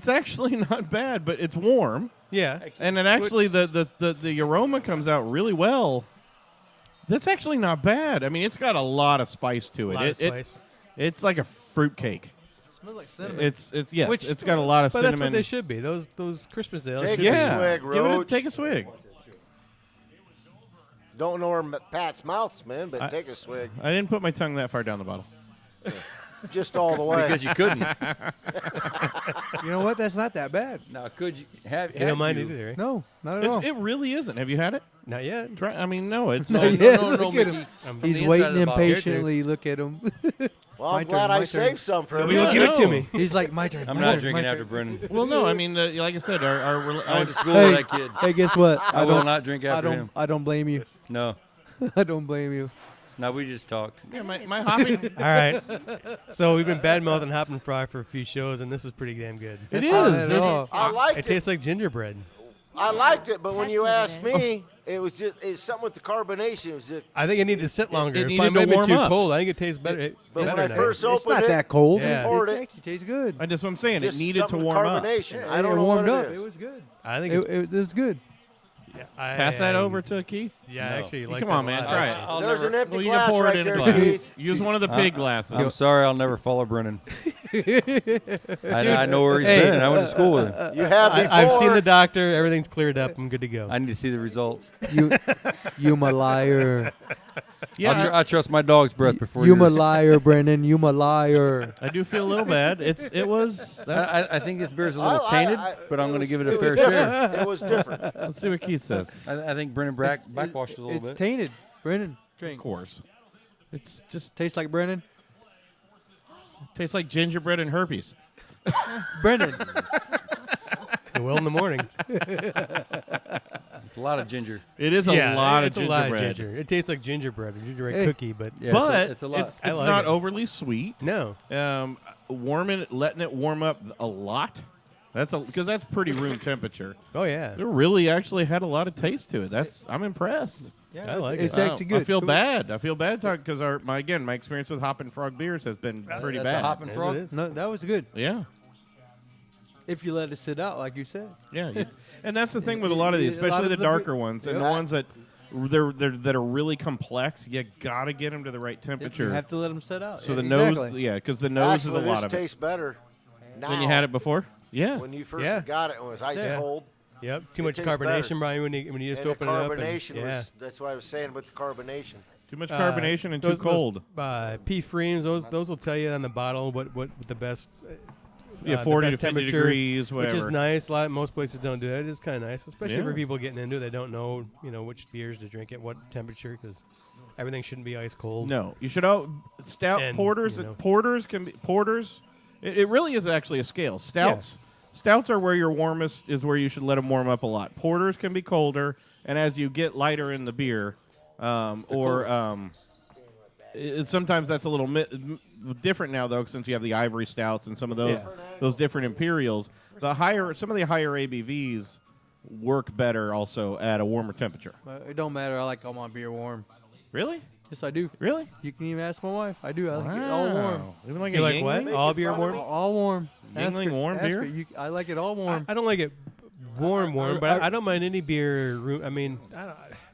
actually not bad, but it's warm. yeah. And then actually the aroma comes out really well. That's actually not bad. I mean, it's got a lot of spice to A it. lot of spice. It's like a fruit cake. It smells like cinnamon. It's yes. Which- it's got a lot of But cinnamon. that's what they should be. Those Christmas ales. Take should a be- yeah. swig, Give it Roach. take a swig. Don't know where Pat's mouth's been, but take a swig. I didn't put my tongue that far down the bottle. Just all the way. Because you couldn't. You know what? That's not that bad. Now, could you have? You don't mind you, it either, right? No, not at all. It really isn't. Have you had it? Not yet. Try. I mean, no. It's No, No, yeah, no, look at Mickey. him. From He's the inside waiting of the bottle. impatiently. Look at him. Well, My I'm glad turn, I my saved turn. some for Will him. you give it to no. me? He's like, my turn. I'm my not turn, drinking my after turn. Brendan. Well, no. I mean, like I said, I went to school Hey. with that kid. Hey, guess what? I will not drink after him. I don't blame you. No. I don't blame you. No, we just talked. yeah, my hopping. All right. So we've been bad mouthing Hoppin' Fry for a few shows, and this is pretty damn good. It Not is. at all. I liked It it. tastes like gingerbread. I liked it, but when That's you what it asked is. me, it was just it's something with the carbonation. It was just, I think it needed to sit longer. it It needed probably to might have been warm too up. cold. I think it tastes better. but when better I now. first It's opened not it, that cold. Yeah. poured It it. actually tastes good. That's what I'm saying. It just needed to something warm up. carbonation. Yeah, I don't it know warmed what up. it It is. was good. I think it's It was good. Pass that over to Keith. Yeah, I No. actually like Come that on, a man, lot, try it. actually. I'll There's never, an empty Well, you can glass pour right it in a there, glass. Keith. Use one of the pig glasses. I'm sorry, I'll never follow Brennan. I know where he's Hey. been. I went to school with him. You have before. I've seen the doctor. Everything's cleared up. I'm good to go. I need to see the results. You my liar. Yeah, I trust my dog's breath before You my yours. liar, Brendan. You my liar. I do feel a little bad. It was. That's, I think this beer's a little I- tainted, I- but I'm going to was- give it a was fair different. share. It was different. let's see what Keith says. I think Brendan backwashed a little It's bit. tainted. Brendan, Of drink. course, it's just Tastes like Brendan. tastes like gingerbread and herpes. Brendan. Well, in the morning. It's a lot of ginger. It is a Yeah, lot of it's a lot of gingerbread, ginger. It tastes like gingerbread, a gingerbread Hey. cookie, but Yeah, but it's a lot. it's I like not it. overly sweet. no. Letting it warm up a lot. Because that's pretty room temperature. Oh yeah. It really actually had a lot of taste to it. I'm impressed. I like It's it. actually good. I feel bad. I feel bad talking because my experience with Hoppin' Frog beers has been pretty That's bad. a Hoppin' Yes, Frog. it is. No, that was good. Yeah. If you let it sit out, like you said. Yeah, and that's the thing with a lot of these, A lot especially of the the darker ones and the Yeah. ones that that are really complex. You gotta get them to the right You temperature. have to let them sit out. So Yeah, the exactly. nose, because the nose Actually, is a lot this of it. tastes better now When you had it before, yeah. when you first Yeah. got it. It was ice Yeah. cold. Yep. Too It much tastes carbonation, better. Brian, when you just And the open it up. And, carbonation yeah. was. That's what I was saying with the carbonation. Too much carbonation and too those- cold. P frames, those will tell you on the bottle what the best. Yeah, the 40 to best 50 temperature, degrees, which whatever. is nice. Most places don't do that. It is kind of nice, especially Yeah. for people getting into it. They don't know, which beers to drink at what temperature because everything shouldn't be ice cold. No, you should stout And, porters. you know. Porters can be porters. It really is actually a scale. Stouts are where your warmest is where you should let them warm up a lot. Porters can be colder, and as you get lighter in the beer, sometimes that's a little different now though, since you have the ivory stouts and some of those different imperials. Some of the higher ABVs work better also at a warmer temperature. It don't matter. I like all my beer warm. Really? Yes, I do. Really? You can even ask my wife. I do. I like it all warm. Even like You a like what? Yingling? All beer warm? All warm. Ask Yingling her- warm ask beer? her. I like it all warm. I don't like it warm, I- but I- I don't mind any beer. I mean,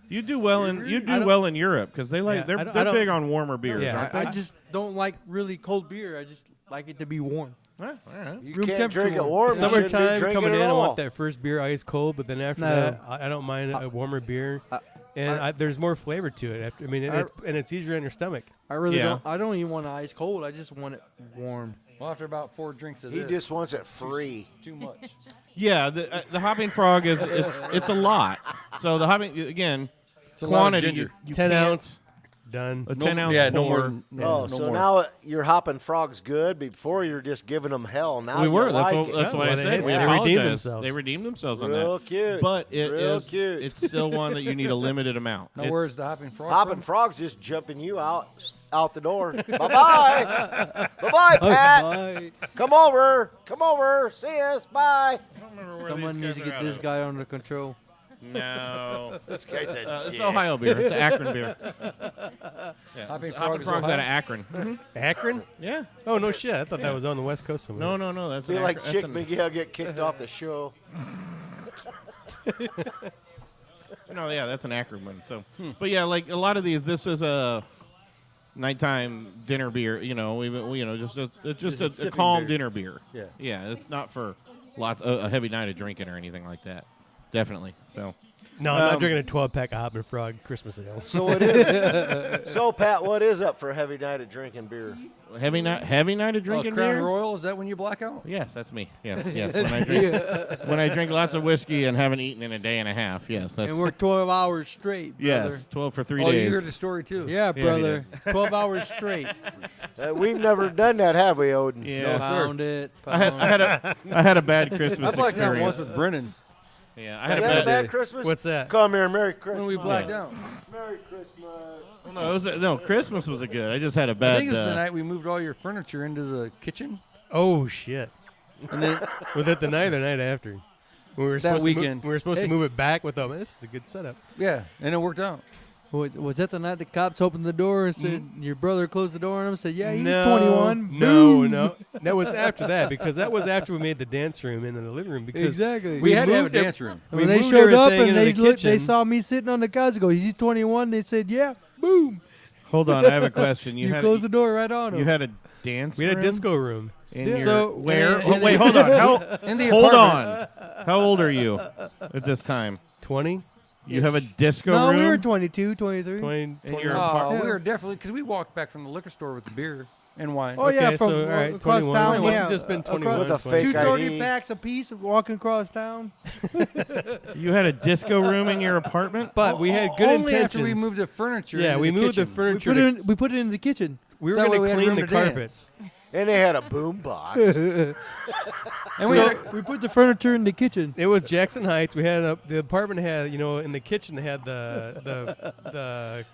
You do well in Europe because they like they're big on warmer beers. Yeah, aren't they? I just don't like really cold beer. I just like it to be warm. All right. You Room can't temperature drink it warm. warm. You shouldn't be Summertime drinking coming it in, I all. want that first beer ice cold, but then after No. that, I don't mind a warmer beer. There's more flavor to it. It's easier on your stomach. I really Yeah. don't. I don't even want it ice cold. I just want it warm. Well, after about 4 drinks of He this, just wants it free. too much. Yeah, the hopping frog is it's a lot. So the hopping again, It's a lot of quantity. ginger. You 10 can't- ounce, done. A 10 ounce. Yeah, no more. pour. than- Oh, no so more. now your hopping frog's good. Before you're just giving them hell. Now We you were. like That's it. what I Well, they said. We redeemed apologize. themselves. They redeemed themselves on Real that. cute. But Real cute. it's still one that you need a limited amount. Now, It's- where's the hopping frog? Hopping from? frog's just jumping you out the door. Bye bye. Bye bye, Pat. Bye. Come over. See us. Bye. Someone needs to get this guy under control. No. This guy's a It's dick. Ohio beer. It's Akron beer. Yeah. Hopping Hopping Frog is Frog's Ohio? out of Akron. Akron? Yeah. Oh, no shit. I thought that was on the West Coast somewhere. No. That's Be an like Akron- Chick that's an- Miguel get kicked off the show. No, yeah, that's an Akron one. So, but yeah, like a lot of these, this is a nighttime dinner beer. Just a sipping calm beer. dinner beer. Yeah. It's not for a heavy night of drinking or anything like that. Definitely. So, No, I'm not drinking a 12-pack of Hoppin' Frog Christmas ale. So it is. So Pat, what is up for a heavy night of drinking beer? heavy night of drinking Crown beer. Royal, is that when you black out? Yes, that's me. Yes. When I drink lots of whiskey and haven't eaten in a day and a half. Yes, that's. And we're 12 hours straight, brother. yes, 12 for 3 Oh, days. you heard the story too. Yeah, he brother. 12 hours straight. We've never done that, have we, Odin? Yeah. Pound it. I had a bad Christmas I blacked out experience. once with Brennan Yeah, I Had had a bad Christmas? What's that? Come here, Merry Christmas. when we blacked Yeah. out. Merry Christmas. No, Christmas was a good. I just had a bad. I think it was the night we moved all your furniture into the kitchen. Oh, shit. And then Was it the night or the night after? We were That supposed weekend. we were supposed to move it back with them. This is a good setup. yeah, and it worked out. Was that the night the cops opened the door and said, your brother closed the door on him and said, yeah, he's no, 21. No, Boom. no. That was after that because that was after we made the dance room into the living room. Because Exactly. We had to have a moved it- dance room. And we when they moved showed up everything and into they the looked, they kitchen. saw me sitting on the couch. They go, is he 21? They said, yeah. Boom. Hold on, I have a question. You closed the door right on him. You had a dance. we had a room disco room. In Yeah. your, So- where? and- Wait, hold on. In the Hold apartment. on. How old are you at this time? 20? You have a disco no, room. we were 22, 23. 20, In 20 your Oh, apartment? we were definitely because we walked back from the liquor store with the beer and wine. Oh, yeah, Okay, from so, all right, across 21. town. It must Yeah. have just been Across- 21. With a 20. fake 230 ID. packs a piece walking across town. You had a disco room in your apartment? But we had good Only intentions. after we moved the furniture. Yeah, into we the moved the kitchen. furniture. We put it in the kitchen. We were That way going we to had clean room the to dance. carpets. And they had a boom box. And we had, We put the furniture in the kitchen. It was Jackson Heights. We had the apartment had in the kitchen they had the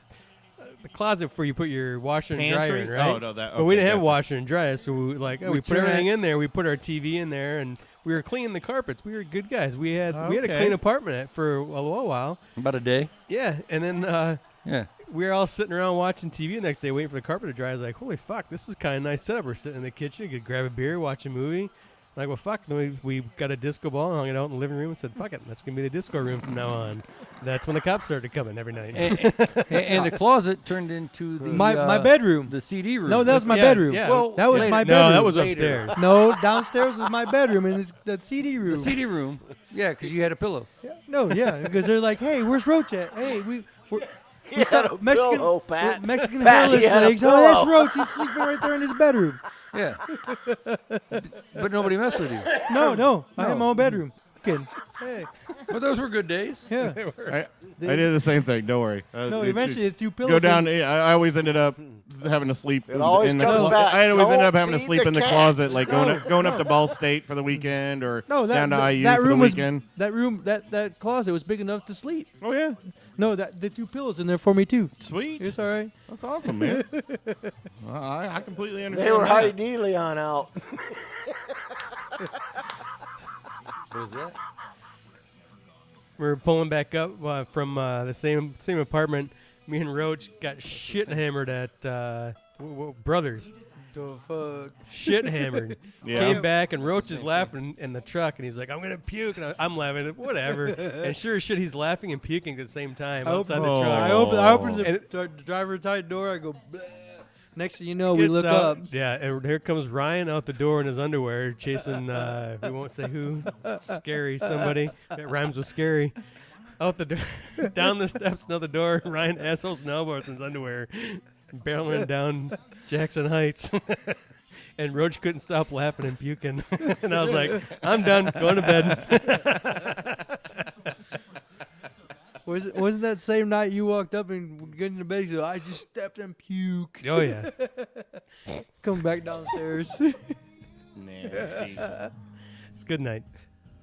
closet where you put your washer and dryer in, Pantry? right? Oh, no, that. But we okay, didn't have gotcha. washer and dryer, so we put turn everything it- in there. We put our TV in there, and we were cleaning the carpets. We were good guys. We had a Okay. clean apartment for a little while. about a day. Yeah, and then Yeah. we were all sitting around watching TV the next day, waiting for the carpet to dry. I was like, "Holy fuck, this is kind of nice setup." We're sitting in the kitchen, could grab a beer, watch a movie. Like, well, fuck. Then we got a disco ball and hung it out in the living room and said, "Fuck it, that's gonna be the disco room from now on." That's when the cops started coming every night. And the closet turned into the My bedroom. the CD room. No, that was my Yeah, bedroom. yeah. Well, that was later. my No, bedroom. that was Later. upstairs. No, downstairs was my bedroom and it's the CD room. the CD room. Yeah, because you had a pillow. No, yeah, because they're like, hey, where's Roach at? Hey, we're He had a pillow, Pat. Mexican Pat, hairless he had a legs. Oh, that's pillow. Roach. He's sleeping right there in his bedroom. Yeah. But nobody messed with you. No, I had No. my own bedroom. Kidding. Hey, But those were good days. yeah. I did the same thing. Don't worry. No, eventually the two pillows. Go down. I always ended up having to sleep. It always in the comes clo- back. I always ended Don't up having to feed sleep the in the cats. closet, like No, going up to Ball State for the weekend or No, that, down to IU that for the room was weekend. that closet was big enough to sleep. Oh yeah, No, the two pillows in there for me too. sweet. It's all right. That's awesome, man. I completely understand. They were that. hiding Leon out. What was that? We were pulling back up from the same apartment. Me and Roach got shit hammered at Brothers. The fuck? Shit hammered. Yeah. Came back and Roach is laughing in the truck, and he's like, "I'm gonna puke," and I'm laughing. Whatever. And sure as shit, he's laughing and puking at the same time outside the truck. I open And the driver's side door. I go. Bleh. Next thing you know, we look up. Yeah, and here comes Ryan out the door in his underwear, chasing. We won't say who. Scary somebody. That rhymes with scary. Out the door, down the steps, another door. Ryan assholes and elbows in his underwear, barreling down Jackson Heights. And Roach couldn't stop laughing and puking. And I was like, I'm done, going to bed. Wasn't that same night you walked up and get into bed? You said, I just stepped and puke. Oh, yeah. Coming back downstairs. Nasty. It's a good night.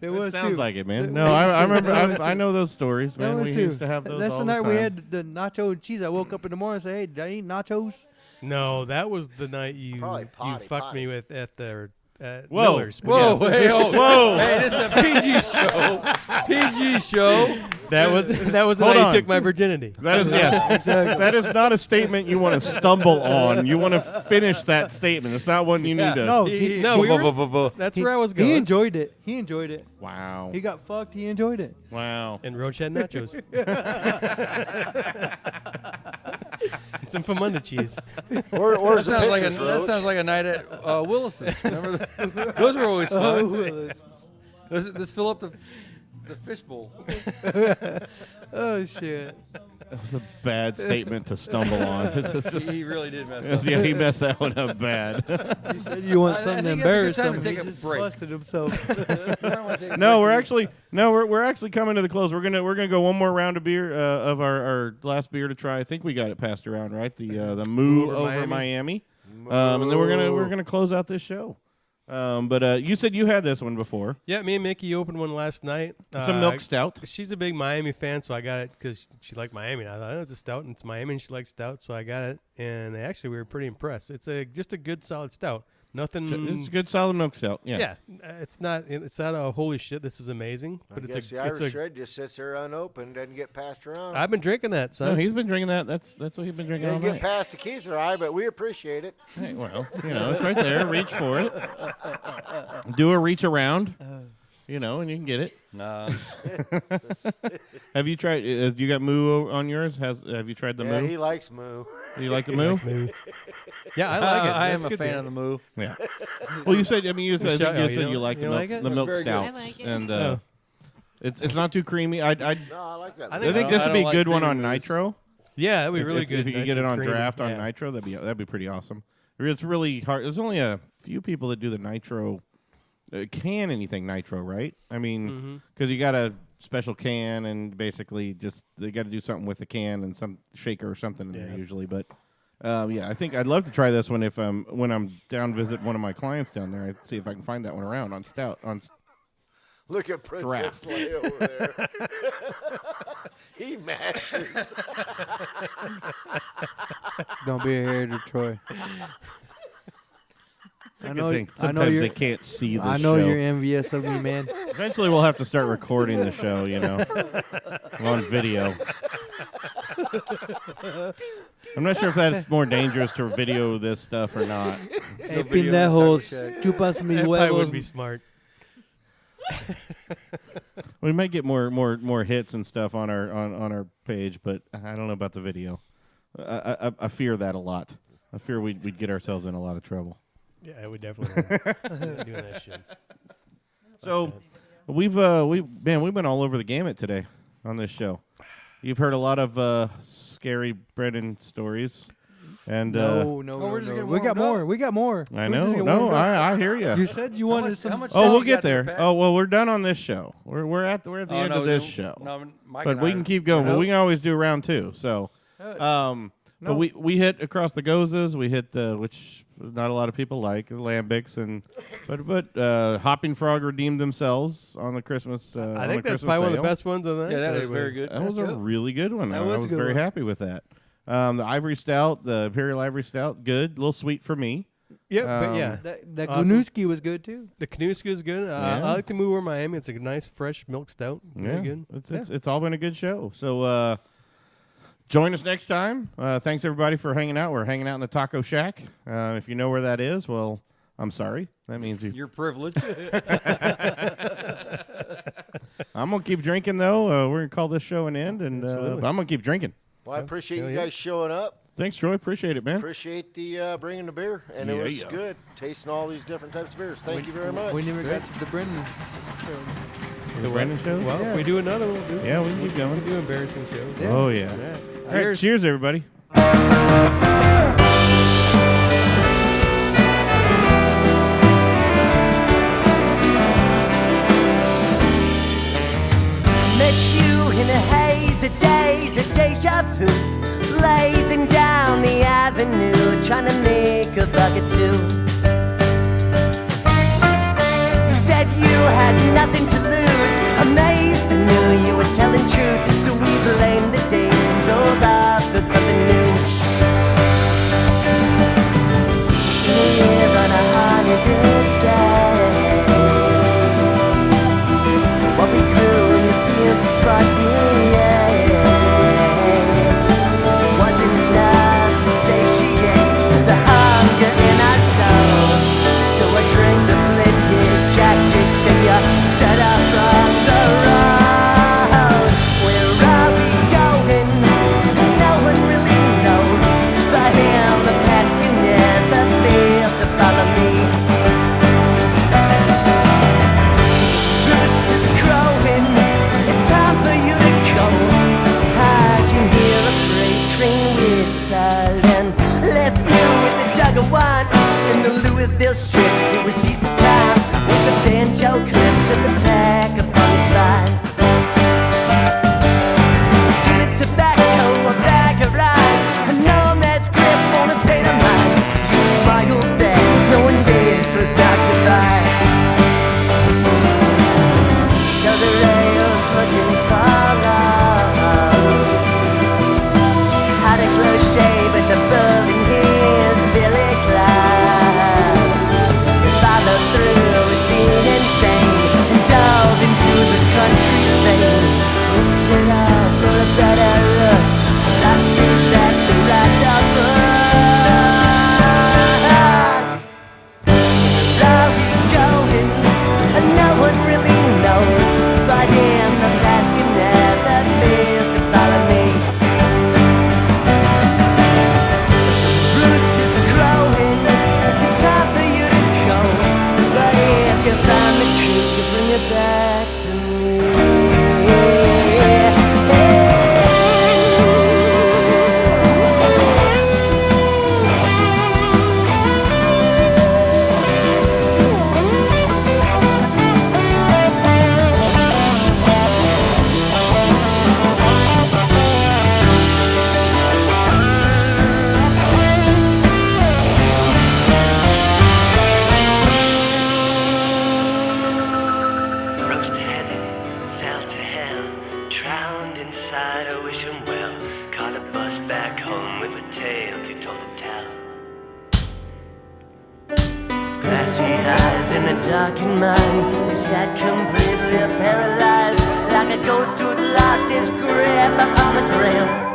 It was Sounds too. like it, man. No, I remember. I know those stories, That man. was We too. used to have those That's all the the night time. we had the nacho and cheese. I woke up in the morning and said, hey, did I eat nachos? No, that was the night you Probably potty, fucked potty. me with at the Whoa. Miller's. Whoa, Yeah. hey, oh, Whoa. hey, this is a PG show. PG show. That was the Hold night on. you took my virginity. That is that is not a statement you want to stumble on. You want to finish that statement. It's not one you need to. No, No, we were- That's where I was going. He enjoyed it. He enjoyed it. Wow. He got fucked. He enjoyed it. Wow. And Roach had nachos. And some Famunda cheese. Where's the Sounds like pictures, that Roach? sounds like a night at Willis's. Remember those were always fun. Let's fill up the fishbowl. Oh, shit. That was a bad statement to stumble on. It's just- He really did mess up. yeah, he messed that one up bad. He said you want I something to think it's a good embarrass time to him. take He a just break. busted himself. No, we're actually coming to the close. We're gonna go one more round of beer of our last beer to try. I think we got it passed around, right? The Moo over Miami. And then we're gonna close out this show. But you said you had this one before. Yeah, me and Mickey opened one last night. It's a milk stout. She's a big Miami fan, so I got it because she liked Miami. And I thought, it's a stout, and it's Miami, and she likes stout, so I got it. And actually, we were pretty impressed. It's just a good, solid stout. Nothing. It's a good solid milk stout. Yeah. It's not a holy shit. This is amazing, but I guess the Irish Red just sits there unopened, doesn't get passed around. I've been drinking that, son. No, he's been drinking that. That's what he's been drinking all Didn't get night. past the Keith or I, but we appreciate it. Hey, well, it's right there. Reach for it. Do a reach around. And you can get it. Have you tried? You got Moo on yours? Have you tried the Yeah, Moo? he likes Moo. You like the Moo? Yeah, I like it. I That's am a good fan beer. of the Moo. Yeah. Well, you said. I mean, you said. Shout- You oh, said you you like don't- the you milk, like it? the milk Very good. I stouts, like it. and Oh. it's not too creamy. No, I like that. I I think think this I would be a don't good like one on creamy Moos. nitro. Yeah, that'd be really if, good. If you could Nice get it and on creamy. draft on Yeah. nitro, that'd be pretty awesome. It's really hard. There's only a few people that do the nitro. Can anything nitro, right? I mean, because you got a special can and basically just they got to do something with the can and some shaker or something in there usually. But I think I'd love to try this one if when I'm down visit one of my clients down there. I'd see if I can find that one around on stout on. Look at Princess Draft. Leia over there. He matches. Don't be a hater, Troy. I know. Sometimes I know you're. they can't see the I know show. you're envious of me, man. Eventually, we'll have to start recording the show. On video. I'm not sure if that's more dangerous to video this stuff or not. Hey, pendejos, chupas mis That probably would huevos. be smart. We might get more hits and stuff on our page, but I don't know about the video. I fear that a lot. I fear we'd get ourselves in a lot of trouble. Yeah, we definitely are doing that shit. So we've been all over the gamut today on this show. You've heard a lot of scary Brennan stories, and No. we're just getting We got warmed more. up. We got more. I We just know. get No, warmed up. I hear you. You said you wanted much- some. how much Oh, time we'll you get got there, there. Pat? Oh, well, we're done on this show. We're at the end of this show. No, Mike But and we I can are- keep going. No. But we can always do round two. So, but we hit across the Gozas. We hit which not a lot of people like lambics but Hopping Frog redeemed themselves on the Christmas. I on the think that's Christmas probably one of sale. the best ones on that. Yeah, that is Anyway. very good. That was a really good one. That I was a was good very one. happy with that. The Ivory Stout, the Imperial Ivory Stout, good. A little sweet for me. Yeah, but yeah. That Awesome. Gnuski was good too. The Canuska is good. Yeah. I like the Moo or Miami. It's a nice, fresh milk stout. Very good. It's all been a good show. So Join us next time. Thanks, everybody, for hanging out. We're hanging out in the Taco Shack. If you know where that is, well, I'm sorry. That means You're privileged. I'm going to keep drinking, though. We're going to call this show an end, and but I'm going to keep drinking. Well, I appreciate you guys showing up. Thanks, Troy. Appreciate it, man. Appreciate the bringing the beer, and it was good tasting all these different types of beers. Thank you very much. We never got to the Brendan show. The Brendan shows? Well, if we do another one, we'll do yeah, we can keep going. We'll do embarrassing shows. Yeah. Oh, yeah. All right, cheers, everybody. Met you in a haze of days, a deja vu, blazing down the avenue, trying to make a buck or two. You said you had nothing to lose, amazed I knew you were telling truth, so we blamed the days and drove off to something new. Live on a holiday state. What we grew in the fields is what we ate. Wasn't enough to satiate the hunger in our souls, so I drank the blended cactus and you set up on the road. Where are we going? No one really knows, but in the past you never failed to follow me. Roosters crowing, it's time for you to go. I can hear a freight train whistle and left you with a jug of wine in the Louisville Strip. It was Easter time with the banjo clips and the pack upon his line. Tin of tobacco, a bag of rice, a nomad's grip on a state of mind. You smiled back, knowing this was not goodbye. Now the rails looking for love. Had a close shave at the building, here's Billy Clyde. He followed through with being insane and dove into the country's veins. Risked it all for a better look, lost it back to write the book. Where are we going? And no one really knows, but in the past you never failed to follow me. Roosters crowing, it's time for you to go, but if you find the truth, you bring it back to me. Roast-headed, fell to hell, drowned inside a wishing well, caught a bus back home with a tale too tall to tell. Glassy eyes in a darkened mind, he sat completely paralyzed, like a ghost who'd lost his grip upon the grail.